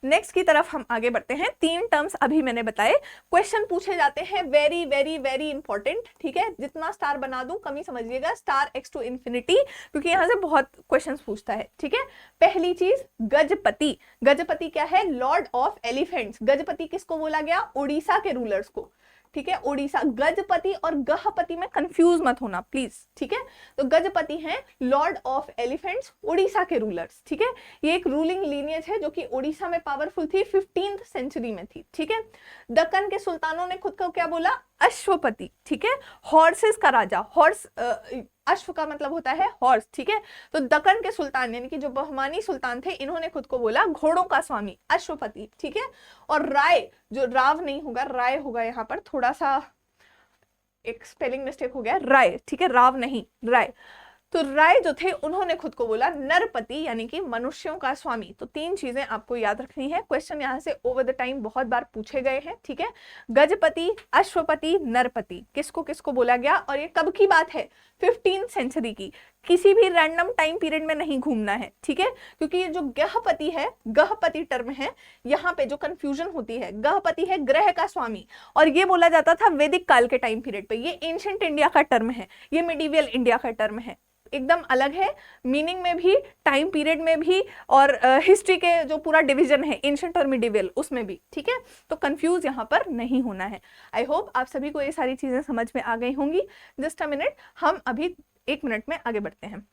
नेक्स्ट की तरफ हम आगे बढ़ते हैं। 3 टर्म्स अभी मैंने बताए, क्वेश्चन पूछे जाते हैं, वेरी वेरी वेरी इंपॉर्टेंट, ठीक है। जितना स्टार बना दूं कमी समझिएगा, स्टार x टू इंफिनिटी, क्योंकि यहां से बहुत क्वेश्चन पूछता है, ठीक है। पहली चीज गजपति। गजपति क्या है? Lord of elephants. गजपति किसको बोला गया? उड़ीसा के रूलर्स को, ठीक है। उड़ीसा, गजपति और गहपति में कंफ्यूज मत होना प्लीज, ठीक है। तो गजपति हैं लॉर्ड ऑफ एलिफेंट्स, उड़ीसा के रूलर्स, ठीक है। ये एक रूलिंग लीनियज है जो कि उड़ीसा में पावरफुल थी, 15th सेंचुरी में थी, ठीक है। दक्कन के सुल्तानों ने खुद को क्या बोला? अश्वपति, ठीक है। हॉर्सेस का राजा, हॉर्स, अश्व का मतलब होता है हॉर्स, ठीक है। तो दक्कन के सुल्तान यानी कि जो बहमानी सुल्तान थे, इन्होंने खुद को बोला घोड़ों का स्वामी, अश्वपति, ठीक है। और राय, जो राव नहीं होगा, राय होगा, यहाँ पर थोड़ा सा एक स्पेलिंग मिस्टेक हो गया, राय, ठीक है, राव नहीं, राय। तो राय जो थे उन्होंने खुद को बोला नरपति, यानी कि मनुष्यों का स्वामी। तो 3 चीजें आपको याद रखनी है, क्वेश्चन यहाँ से ओवर द टाइम बहुत बार पूछे गए हैं, ठीक है। गजपति, अश्वपति, नरपति, किसको किसको बोला गया? और ये कब की बात है? 15th सेंचुरी की। किसी भी रैंडम टाइम पीरियड में नहीं घूमना है, ठीक है। क्योंकि ये जो गहपति है, गहपति टर्म है, यहाँ पे जो कंफ्यूजन होती है, गहपति है ग्रह का स्वामी, और ये बोला जाता था वैदिक काल के टाइम पीरियड पे। ये एंशिएंट इंडिया का टर्म है, ये मिडिवियल इंडिया का टर्म है, एकदम अलग है मीनिंग में भी, टाइम पीरियड में भी, और हिस्ट्री के जो पूरा डिवीजन है एंशिएंट और मिडिवियल उसमें भी, ठीक है। तो कंफ्यूज यहाँ पर नहीं होना है। आई होप आप सभी को ये सारी चीजें समझ में आ गई होंगी। जस्ट अ मिनट, हम अभी 1 मिनट में आगे बढ़ते हैं।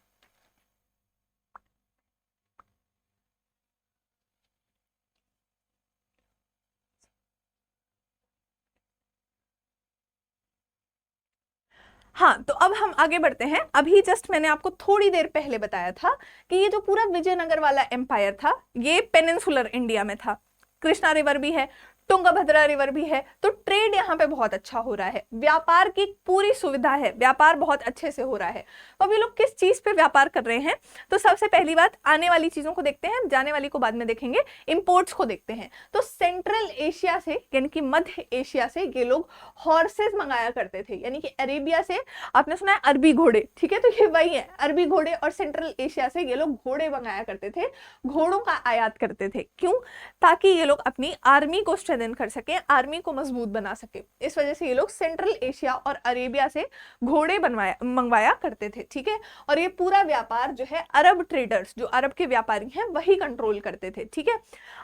हाँ, तो अब हम आगे बढ़ते हैं। अभी जस्ट मैंने आपको थोड़ी देर पहले बताया था कि ये जो पूरा विजयनगर वाला एम्पायर था, ये पेनिनसुलर इंडिया में था। कृष्णा रिवर भी है, तुंगभद्रा रिवर भी है, तो ट्रेड यहाँ पे बहुत अच्छा हो रहा है, व्यापार की पूरी सुविधा है, व्यापार बहुत अच्छे से हो रहा है। तो अभी लोग किस चीज पे व्यापार कर रहे हैं? तो सबसे पहली बात, आने वाली चीजों को देखते हैं, जाने वाली को बाद में देखेंगे। इंपोर्ट्स को देखते हैं। तो सेंट्रल एशिया से, यानी कि मध्य एशिया से, ये लोग हॉर्सेस मंगाया करते थे, यानी कि अरेबिया से आपने सुना है अरबी घोड़े, ठीक है। तो ये वही है, अरबी घोड़े, और सेंट्रल एशिया से ये लोग घोड़े मंगाया करते थे, घोड़ों का आयात करते थे। क्यों? ताकि ये लोग अपनी आर्मी को स्ट्रेंथन कर सके, आर्मी को मजबूत बना सके। इस वजह से ये लोग सेंट्रल एशिया और अरेबिया से घोड़े मंगवाया करते थे, ठीक है। और ये पूरा व्यापार जो है अरब ट्रेडर्स, जो अरब के व्यापारी हैं, वही कंट्रोल करते थे, ठीक है।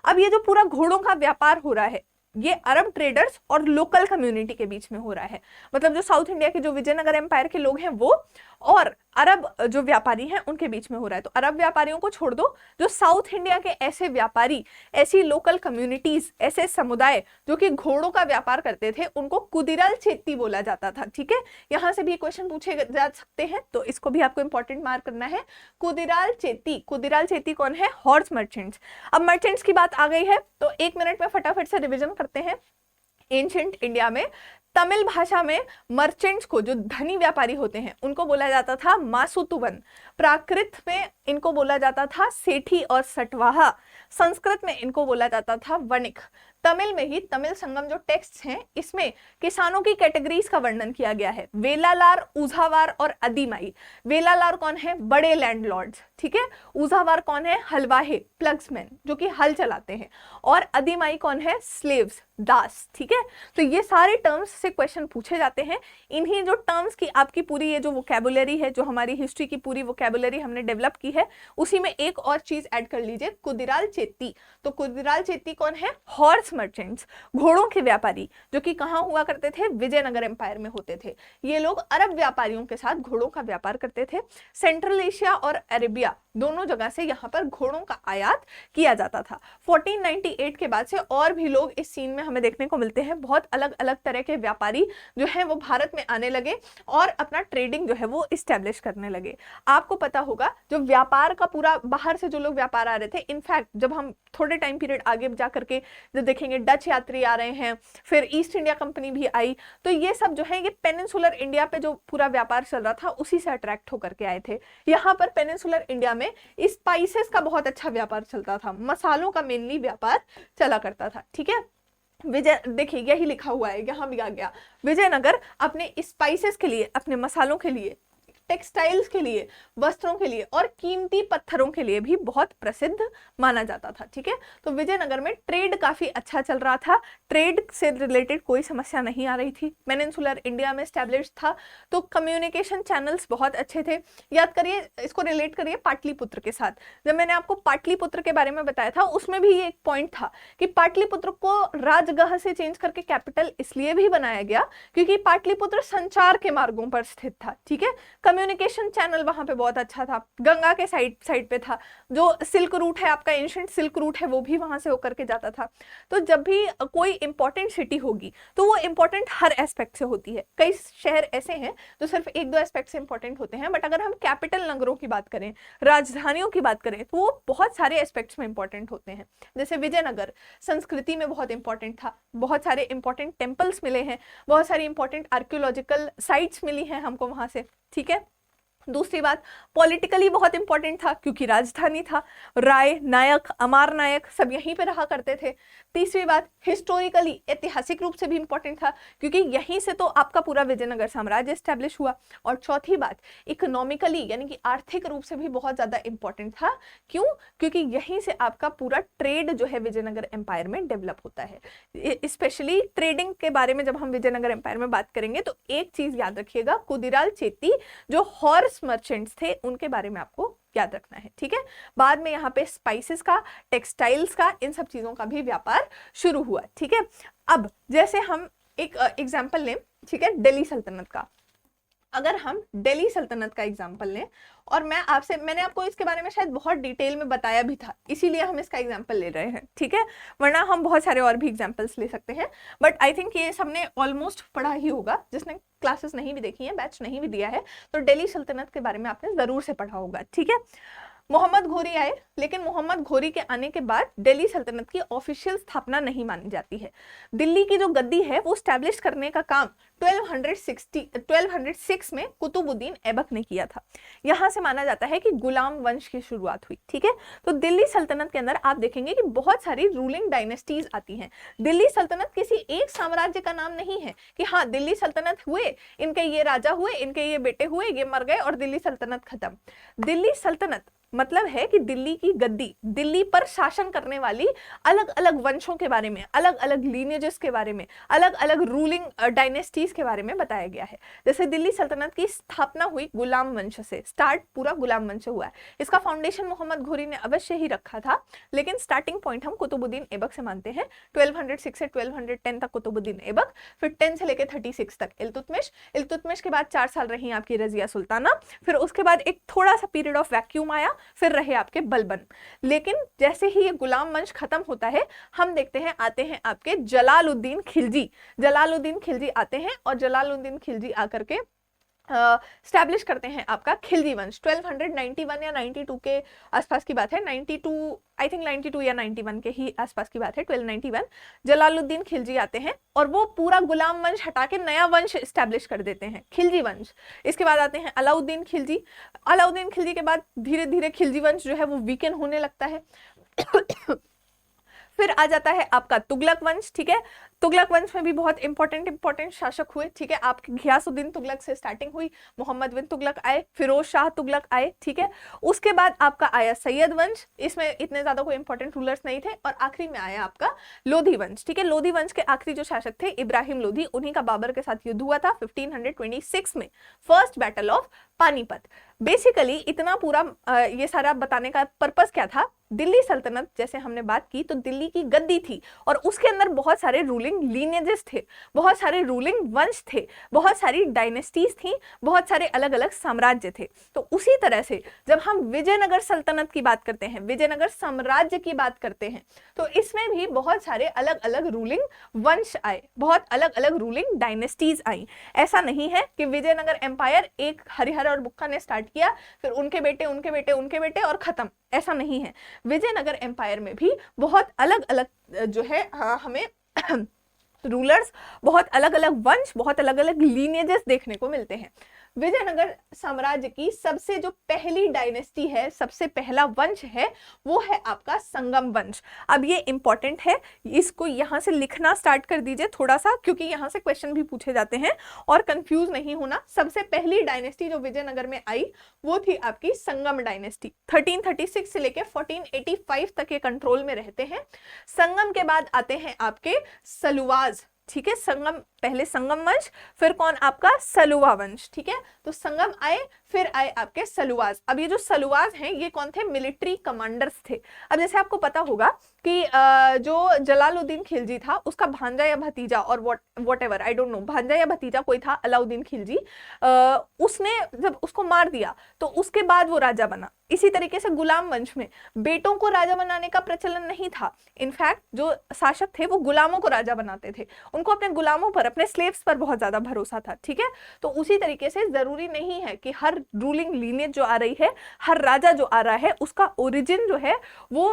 अब ये जो पूरा घोड़ों का व्यापार हो रहा है, ये अरब ट्रेडर्स और लोकल कम्युनिटी के बीच में हो रहा है। मतलब जो साउथ इंडिया के जो विजयनगर एम्पायर के लोग हैं वो, और अरब जो व्यापारी हैं उनके बीच में हो रहा है। तो अरब व्यापारियों को छोड़ दो, जो साउथ इंडिया के ऐसे व्यापारी, ऐसी लोकल कम्युनिटीज, ऐसे समुदाय जो कि घोड़ों का व्यापार करते थे, उनको कुदिराल चेत्ती बोला जाता था, ठीक है। यहां से भी क्वेश्चन पूछे जा सकते हैं, तो इसको भी आपको इंपॉर्टेंट मार्क करना है। कुदिराल चेत्ती, कुदिराल चेत्ती कौन है? Horse merchants. अब मर्चेंट्स की बात आ गई है, तो 1 मिनट में फटाफट से रिविजन करते हैं। एंशिएंट इंडिया में तमिल भाषा में मर्चेंट्स को, जो धनी व्यापारी होते हैं, उनको बोला जाता था मासुतुवन। प्राकृत में इनको बोला जाता था सेठी और सटवाहा। संस्कृत में इनको बोला जाता था वणिक। तमिल में ही तमिल संगम जो टेक्स्ट हैं, इसमें किसानों की कैटेगरीज का वर्णन किया गया है, वेलालार, उझावार और अदिमाई। वेलालार कौन है? बड़े लैंडलॉर्ड्स, ठीक है। उझावार कौन है? हलवाहे, प्लग्समैन, जो कि हल चलाते हैं। और अदिमाई कौन है? स्लेव्स, दास, ठीक है। तो ये सारे टर्म्स से क्वेश्चन पूछे जाते हैं। इन्हीं जो टर्म्स की आपकी पूरी ये जो वोकैबुलरी है, जो हमारी हिस्ट्री की पूरी वोकैबुलरी हमने डेवलप की है, उसी में एक और चीज ऐड कर लीजिए, कुदिराल चेत्ती। तो कुदिराल चेत्ती कौन है? हॉर्स मर्चेंट्स, घोड़ों के व्यापारी, जो कि कहां हुआ करते थे? विजयनगर एम्पायर में होते थे। ये लोग अरब व्यापारियों के साथ घोड़ों का व्यापार करते थे। सेंट्रल एशिया और अरेबिया दोनों जगह से यहाँ पर घोड़ों का आयात किया जाता था। 1498 के बाद से और भी लोग इस सीन में हमें देखने को मिलते हैं। बहुत अलग अलग तरह के व्यापारी जो है वो भारत में आने लगे और अपना ट्रेडिंग जो है वो इस्टेब्लिश करने लगे। आपको पता होगा जो व्यापार का पूरा, बाहर से जो लोग व्यापार आ रहे थे, इनफैक्ट जब हम थोड़े टाइम पीरियड आगे जा करके जो देखेंगे, डच यात्री आ रहे हैं, फिर ईस्ट इंडिया कंपनी भी आई, तो ये सब जो है ये पेनिनसुलर इंडिया पे जो पूरा व्यापार चल रहा था उसी से अट्रैक्ट होकर के आए थे। यहाँ पर पेनिनसुलर इंडिया में स्पाइसेस का बहुत अच्छा व्यापार चलता था, मसालों का मेनली व्यापार चला करता था, ठीक है। विजय, देखिए यही लिखा हुआ है, यहाँ भी आ गया, विजयनगर अपने स्पाइसेस के लिए, अपने मसालों के लिए टेक्सटाइल्स के लिए, वस्त्रों के लिए और कीमती पत्थरों के लिए भी बहुत प्रसिद्ध माना जाता था। ठीक है, तो विजयनगर में ट्रेड काफी अच्छा चल रहा था, ट्रेड से रिलेटेड कोई समस्या नहीं आ रही थी, पेनिनसुलर इंडिया में स्टैब्लिश था, तो कम्युनिकेशन चैनल्स बहुत अच्छे थे। याद करिए, इसको रिलेट करिए पाटलिपुत्र के साथ। जब मैंने आपको पाटलिपुत्र के बारे में बताया था उसमें भी ये एक पॉइंट था कि पाटलिपुत्र को राजगह से चेंज करके कैपिटल इसलिए भी बनाया गया क्योंकि पाटलिपुत्र संचार के मार्गों पर स्थित था। ठीक है, कम्युनिकेशन चैनल वहां पे बहुत अच्छा था, गंगा के साइड पे था, जो सिल्क रूट है आपका, एंशिएंट सिल्क रूट है, वो भी वहां से होकर के जाता था। तो जब भी कोई इंपॉर्टेंट सिटी होगी तो वो इंपॉर्टेंट हर एस्पेक्ट से होती है। कई शहर ऐसे हैं जो सिर्फ एक दो एस्पेक्ट से इंपॉर्टेंट होते हैं, बट अगर हम कैपिटल नगरों की बात करें, राजधानियों की बात करें, तो वो बहुत सारे एस्पेक्ट्स में इंपॉर्टेंट होते हैं। जैसे विजयनगर संस्कृति में बहुत इंपॉर्टेंट था, बहुत सारे इंपॉर्टेंट टेम्पल्स मिले हैं, बहुत सारी इंपॉर्टेंट आर्कियोलॉजिकल साइट्स मिली हैं हमको वहां से। ठीक है, दूसरी बात, पॉलिटिकली बहुत इंपॉर्टेंट था क्योंकि राजधानी था, राय नायक, अमार नायक सब यहीं पे रहा करते थे। तीसरी बात, हिस्टोरिकली ऐतिहासिक रूप से भी इंपॉर्टेंट था क्योंकि यहीं से तो आपका पूरा विजयनगर साम्राज्य एस्टेब्लिश हुआ। और चौथी बात, इकोनॉमिकली यानी कि आर्थिक रूप से भी बहुत ज्यादा इंपॉर्टेंट था। क्यों? क्योंकि यहीं से आपका पूरा ट्रेड जो है विजयनगर एम्पायर में डेवलप होता है। स्पेशली ट्रेडिंग के बारे में जब हम विजयनगर एम्पायर में बात करेंगे तो एक चीज याद रखिएगा, कुदिराल चेत्ती जो हॉर्स मर्चेंट्स थे उनके बारे में आपको याद रखना है। ठीक है, बाद में यहाँ पे स्पाइसेस का, टेक्सटाइल्स का, इन सब चीजों का भी व्यापार शुरू हुआ। ठीक है, अब जैसे हम एक एग्जांपल लें, ठीक है, दिल्ली सल्तनत का। अगर हम दिल्ली सल्तनत का एग्जांपल लें, और मैंने आपको इसके बारे में शायद बहुत डिटेल में बताया भी था, इसीलिए हम इसका एग्जांपल ले रहे हैं। ठीक है, वरना हम बहुत सारे और भी एग्जांपल्स ले सकते हैं, बट आई थिंक ये सबने ऑलमोस्ट पढ़ा ही होगा। जिसने क्लासेस नहीं भी देखी है, बैच नहीं भी दिया है, तो दिल्ली सल्तनत के बारे में आपने जरूर से पढ़ा होगा। ठीक है, मोहम्मद घोरी आए, लेकिन मोहम्मद घोरी के आने के बाद दिल्ली सल्तनत की ऑफिशियल स्थापना नहीं मानी जाती है। दिल्ली की जो गद्दी है वो स्टैब्लिश करने का काम 1206 में कुतुबुद्दीन ऐबक ने किया था। यहां से माना जाता है कि गुलाम वंश की शुरुआत हुई। ठीक है, तो दिल्ली सल्तनत के अंदर आप देखेंगे कि बहुत सारी रूलिंग डायनेस्टीज आती हैं। दिल्ली सल्तनत किसी एक साम्राज्य का नाम नहीं है कि हाँ दिल्ली सल्तनत हुए, इनके ये राजा हुए, इनके ये बेटे हुए, ये मर गए और दिल्ली सल्तनत खत्म। दिल्ली सल्तनत मतलब है कि दिल्ली की गद्दी, दिल्ली पर शासन करने वाली अलग अलग वंशों के बारे में, अलग अलग लीनेजेस के बारे में, अलग अलग रूलिंग डायनेस्टीज के बारे में बताया गया है। जैसे दिल्ली सल्तनत की स्थापना हुई गुलाम वंश से, स्टार्ट पूरा गुलाम वंश हुआ है। इसका फाउंडेशन मोहम्मद घोरी ने अवश्य ही रखा था, लेकिन स्टार्टिंग पॉइंट हम कुतुबुद्दीन ऐबक से मानते हैं। 1206 से 1210 तक कुतुबुद्दीन ऐबक, फिर 10 से लेकर 36 तक इल्तुतमिश। इल्तुतमिश के बाद 4 साल रही आपकी रजिया सुल्ताना, फिर उसके बाद एक थोड़ा सा पीरियड ऑफ वैक्यूम आया, फिर रहे आपके बलबन। लेकिन जैसे ही ये गुलाम वंश खत्म होता है, हम देखते हैं आते हैं आपके जलालुद्दीन खिलजी। जलालुद्दीन खिलजी आते हैं और जलालुद्दीन खिलजी आकर के स्टैब्लिश करते हैं आपका खिलजी वंश। 1291 या 92 के आसपास की बात है, 92 आई थिंक 92 या 91 के ही आसपास की बात है। 1291 जलालुद्दीन खिलजी आते हैं और वो पूरा गुलाम वंश हटा के नया वंश स्टैब्लिश कर देते हैं, खिलजी वंश। इसके बाद आते हैं अलाउद्दीन खिलजी। अलाउद्दीन खिलजी के बाद धीरे धीरे खिलजी वंश जो है वो वीकन होने लगता है। फिर आ जाता है आपका तुगलक वंश। ठीक है, तुगलक वंश में भी बहुत इंपॉर्टेंट शासक हुए। ठीक है, आपके घियासुद्दीन तुगलक से स्टार्टिंग हुई, मोहम्मद बिन तुगलक आए, फिरोज शाह तुगलक आए। ठीक है, उसके बाद आपका आया सैयद वंश, इसमें इतने ज्यादा कोई इंपॉर्टेंट रूलर्स नहीं थे, और आखिरी में आया आपका लोधी वंश। ठीक है, लोधी वंश के आखिरी जो शासक थे इब्राहिम लोधी, उन्हीं का बाबर के साथ युद्ध हुआ था 1526 में, first battle of Panipat. Basically इतना पूरा ये सारा बताने का पर्पस क्या था, दिल्ली सल्तनत जैसे हमने बात की तो दिल्ली की गद्दी थी और उसके अंदर बहुत सारे रूलिंग लीनेजेस थे, बहुत सारे रूलिंग वंश थे, बहुत सारी डायनेस्टीज थी, बहुत सारे अलग अलग साम्राज्य थे। तो उसी तरह से जब हम विजयनगर सल्तनत की बात करते हैं, विजयनगर साम्राज्य की बात करते हैं, तो इसमें भी बहुत सारे अलग अलग रूलिंग वंश आए, बहुत अलग अलग रूलिंग डायनेस्टीज आई। ऐसा नहीं है कि विजयनगर एम्पायर एक हरिहर और बुक्का ने स्टार्ट किया, फिर उनके बेटे उनके बेटे उनके बेटे और खत्म, ऐसा नहीं है। विजयनगर एम्पायर में भी बहुत अलग अलग जो है हमें रूलर्स, बहुत अलग अलग वंश, बहुत अलग अलग लीनेजेस देखने को मिलते हैं। विजयनगर साम्राज्य की सबसे जो पहली डायनेस्टी है, सबसे पहला वंश है, वो है आपका संगम वंश। अब ये इंपॉर्टेंट है, इसको यहां से लिखना स्टार्ट कर दीजिए थोड़ा सा, क्योंकि यहां से क्वेश्चन भी पूछे जाते हैं और कंफ्यूज नहीं होना। सबसे पहली डायनेस्टी जो विजयनगर में आई वो थी आपकी संगम डायनेस्टी। 1336 से लेके 1485 तक ये कंट्रोल में रहते हैं। संगम के बाद आते हैं आपके सलुवाज, ठीक है। संगम, पहले संगम वंश, फिर कौन, आपका सलुवा वंश, ठीक है। तो संगम आए, फिर आए आपके सलुवाज। अब ये जो सलुवाज हैं ये कौन थे, मिलिट्री कमांडर्स थे। अब जैसे आपको पता होगा कि जो जलालुद्दीन खिलजी था उसका भांजा या भतीजा और what ever, I don't know, भांजा या भतीजा कोई था अलाउद्दीन खिलजी, उसने जब उसको मार दिया तो उसके बाद वो राजा बना। इसी तरीके से गुलाम वंश में बेटों को राजा बनाने का प्रचलन नहीं था। इनफैक्ट जो शासक थे वो गुलामों को राजा बनाते थे, उनको अपने गुलामों पर, अपने स्लेव्स पर बहुत ज्यादा भरोसा था, ठीक है। तो उसी तरीके से जरूरी नहीं है कि हर रूलिंग लीनेज जो आ रही है, हर राजा जो आ रहा है, उसका ओरिजिन जो है वो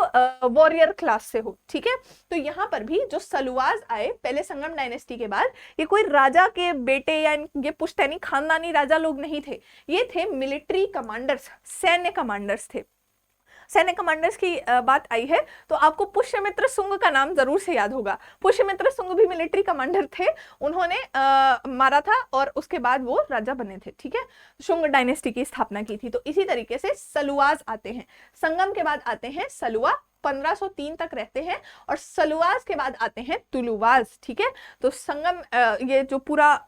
वॉरियर क्लास से हो, ठीक है। तो यहाँ पर भी जो सलुवाज आए पहले संगम डायनेस्टी के बाद, ये कोई राजा के बेटे या ये पुश्तैनी खानदानी राजा लोग नहीं थे, ये थे मिलिट्री कमांडर्स, सैन्य कमांडर्स थे। सैन्य कमांडर्स की बात आई है तो आपको पुष्यमित्र शुंग का नाम जरूर से याद होगा। पुष्यमित्र शुंग भी मिलिट्री कमांडर थे, उन्होंने मारा था और उसके बाद वो राजा बने थे, ठीक है। शुंग डायनेस्टी की स्थापना की थी। तो इसी तरीके से सलुवाज आते हैं, संगम के बाद आते हैं सलुवा, 1503 तक रहते हैं, और सलुवाज के बाद आते हैं तुलुवाज, ठीक है। तो संगम, ये जो पूरा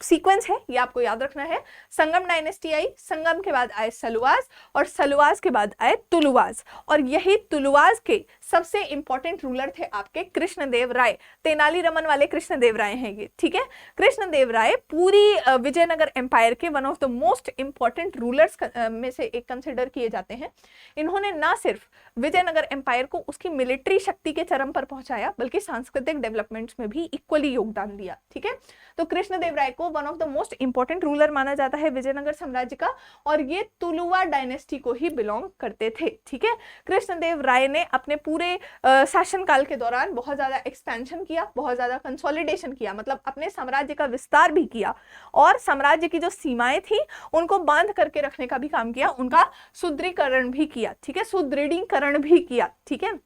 सीक्वेंस है ये आपको याद रखना है। संगम डायनेस्टी आई, संगम के बाद आए सलुवाज, और सलुवाज के बाद आए तुलुवाज, और यही तुलुवाज के सबसे इंपॉर्टेंट रूलर थे आपके कृष्णदेव राय। तेनाली रमन वाले कृष्णदेव राय हैं ये, ठीक है। कृष्णदेव राय पूरी विजयनगर एम्पायर के one of the most important rulers में से एक कंसिडर किए जाते हैं। इन्होंने ना सिर्फ विजयनगर एम्पायर को उसकी मिलिट्री शक्ति के चरम पर पहुंचाया, बल्कि सांस्कृतिक डेवलपमेंट्स में भी इक्वली योगदान दिया, ठीक है। तो कृष्णदेव राय को one of the most important ruler माना जाता है विजयनगर साम्राज्य का, और ये तुलुवा डायनेस्टी को ही बिलोंग करते थे, ठीक है। कृष्णदेव राय ने अपने पूरे शासनकाल के दौरान बहुत ज्यादा एक्सपेंशन किया, बहुत ज्यादा कंसोलिडेशन किया, मतलब अपने साम्राज्य का विस्तार भी किया, और साम्राज्य की जो सीमाएं थी उनको बांध करके रखने का भी काम किया, उनका सुदृढ़ीकरण भी किया, ठीक है, सुदृढ़ीकरण भी किया, ठीक है।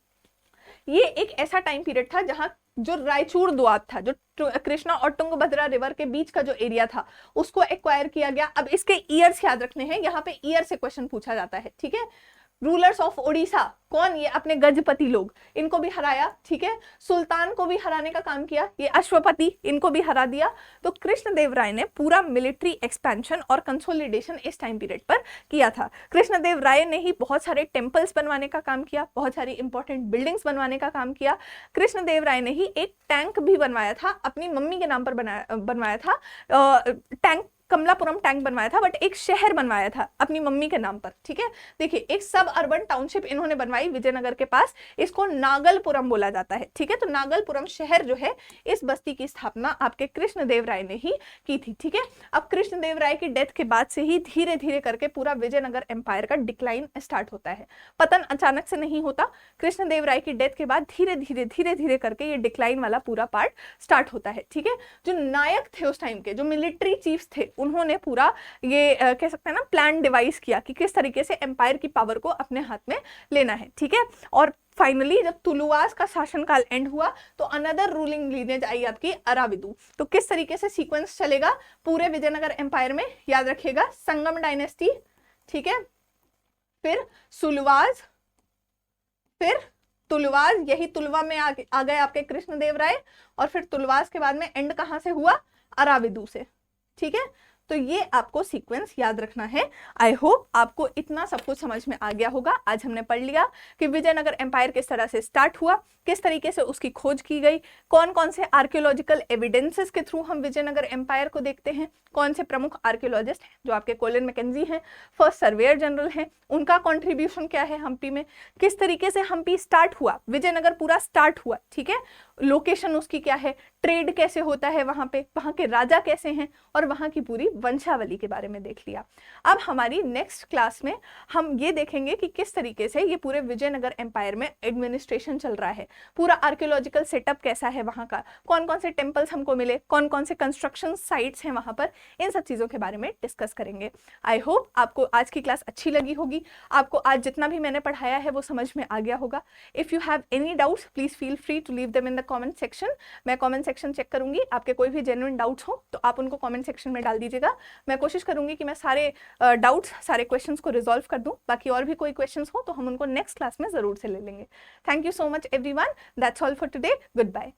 ये एक ऐसा टाइम पीरियड था जहां जो रायचूर दोआब था, जो कृष्णा और तुंगभद्रा रिवर के बीच का जो एरिया था, उसको एक्वायर किया गया। अब इसके ईयर्स याद रखने हैं, यहाँ पे ईयर से क्वेश्चन पूछा जाता है, ठीक है। रूलर्स ऑफ ओडिशा कौन, ये अपने गजपति लोग, इनको भी हराया, ठीक है। सुल्तान को भी हराने का काम किया, ये अश्वपति, इनको भी हरा दिया। तो कृष्णदेव राय ने पूरा मिलिट्री एक्सपेंशन और कंसोलिडेशन इस टाइम पीरियड पर किया था। कृष्णदेव राय ने ही बहुत सारे टेम्पल्स बनवाने का काम किया, बहुत सारी इंपॉर्टेंट बिल्डिंग्स बनवाने का काम किया। कृष्णदेव राय ने ही एक टैंक भी बनवाया था, अपनी मम्मी के नाम पर बनवाया था, टैंक कमलापुरम टैंक बनवाया था, बट एक शहर बनवाया था अपनी मम्मी के नाम पर, ठीक है। देखिए एक सब अर्बन टाउनशिप इन्होंने बनवाई विजयनगर के पास, इसको नागलपुरम बोला जाता है, ठीक है। तो नागलपुरम शहर जो है, इस बस्ती की स्थापना आपके कृष्णदेव राय ने ही की थी, ठीक है। अब कृष्णदेव राय की डेथ के बाद से ही धीरे धीरे करके पूरा विजयनगर एम्पायर का डिक्लाइन स्टार्ट होता है। पतन अचानक से नहीं होता, कृष्णदेव राय की डेथ के बाद धीरे धीरे करके ये डिक्लाइन वाला पूरा पार्ट स्टार्ट होता है, ठीक है। जो नायक थे उस टाइम के, जो मिलिट्री चीफ्स थे, उन्होंने पूरा ये कह सकते हैं ना प्लान डिवाइस किया कि किस तरीके से एम्पायर की पावर को अपने हाथ में लेना है, ठीक है। और फाइनली जब तुलुवास का शासनकाल एंड हुआ तो अनदर रूलिंग लीनेज आई आपकी अराविदु। तो किस तरीके से सीक्वेंस चलेगा पूरे विजयनगर एम्पायर में, याद रखिएगा, संगम डायनेस्टी, ठीक है, फिर सुलवाज, फिर तुलवाज, यही तुलवा में आ गए आपके कृष्णदेव राय, और फिर तुलवास के बाद में एंड कहां से हुआ, अराविदु से, ठीक है। तो ये आपको सीक्वेंस याद रखना है। आई होप आपको इतना सब कुछ समझ में आ गया होगा। आज हमने पढ़ लिया कि विजयनगर एम्पायर किस तरह से स्टार्ट हुआ, किस तरीके से उसकी खोज की गई, कौन कौन से आर्कियोलॉजिकल एविडेंसेस के थ्रू हम विजयनगर एम्पायर को देखते हैं, कौन से प्रमुख आर्कियोलॉजिस्ट हैं जो आपके कोलिन मैकेंजी हैं, फर्स्ट सर्वेयर जनरल हैं, उनका कॉन्ट्रीब्यूशन क्या है हम्पी में, किस तरीके से हम्पी स्टार्ट हुआ, विजयनगर पूरा स्टार्ट हुआ, ठीक है, लोकेशन उसकी क्या है, ट्रेड कैसे होता है वहां पे, वहां के राजा कैसे हैं, और वहां की पूरी वंशावली के बारे में देख लिया। अब हमारी नेक्स्ट क्लास में हम ये देखेंगे कि किस तरीके से ये पूरे विजयनगर एम्पायर में एडमिनिस्ट्रेशन चल रहा है, पूरा आर्कियोलॉजिकल सेटअप कैसा है वहाँ का, कौन कौन से टेम्पल्स हमको मिले, कौन कौन से कंस्ट्रक्शन साइट्स हैं वहाँ पर, इन सब चीज़ों के बारे में डिस्कस करेंगे। आई होप आपको आज की क्लास अच्छी लगी होगी, आपको आज जितना भी मैंने पढ़ाया है वो समझ में आ गया होगा। If you have any doubts please feel free to leave them in the comment section. मैं कॉमेंट सेक्शन चेक करूंगी, आपके कोई भी जेन्युइन डाउट्स हो तो आप उनको कॉमेंट सेक्शन में डाल दीजिएगा। मैं कोशिश करूंगी कि मैं सारे डाउट्स, सारे क्वेश्चंस को रिजॉल्व कर दूं। बाकी और भी कोई क्वेश्चंस हो तो हम उनको नेक्स्ट क्लास में ज़रूर से ले लेंगे। Thank you so much everyone, that's all for today, good bye.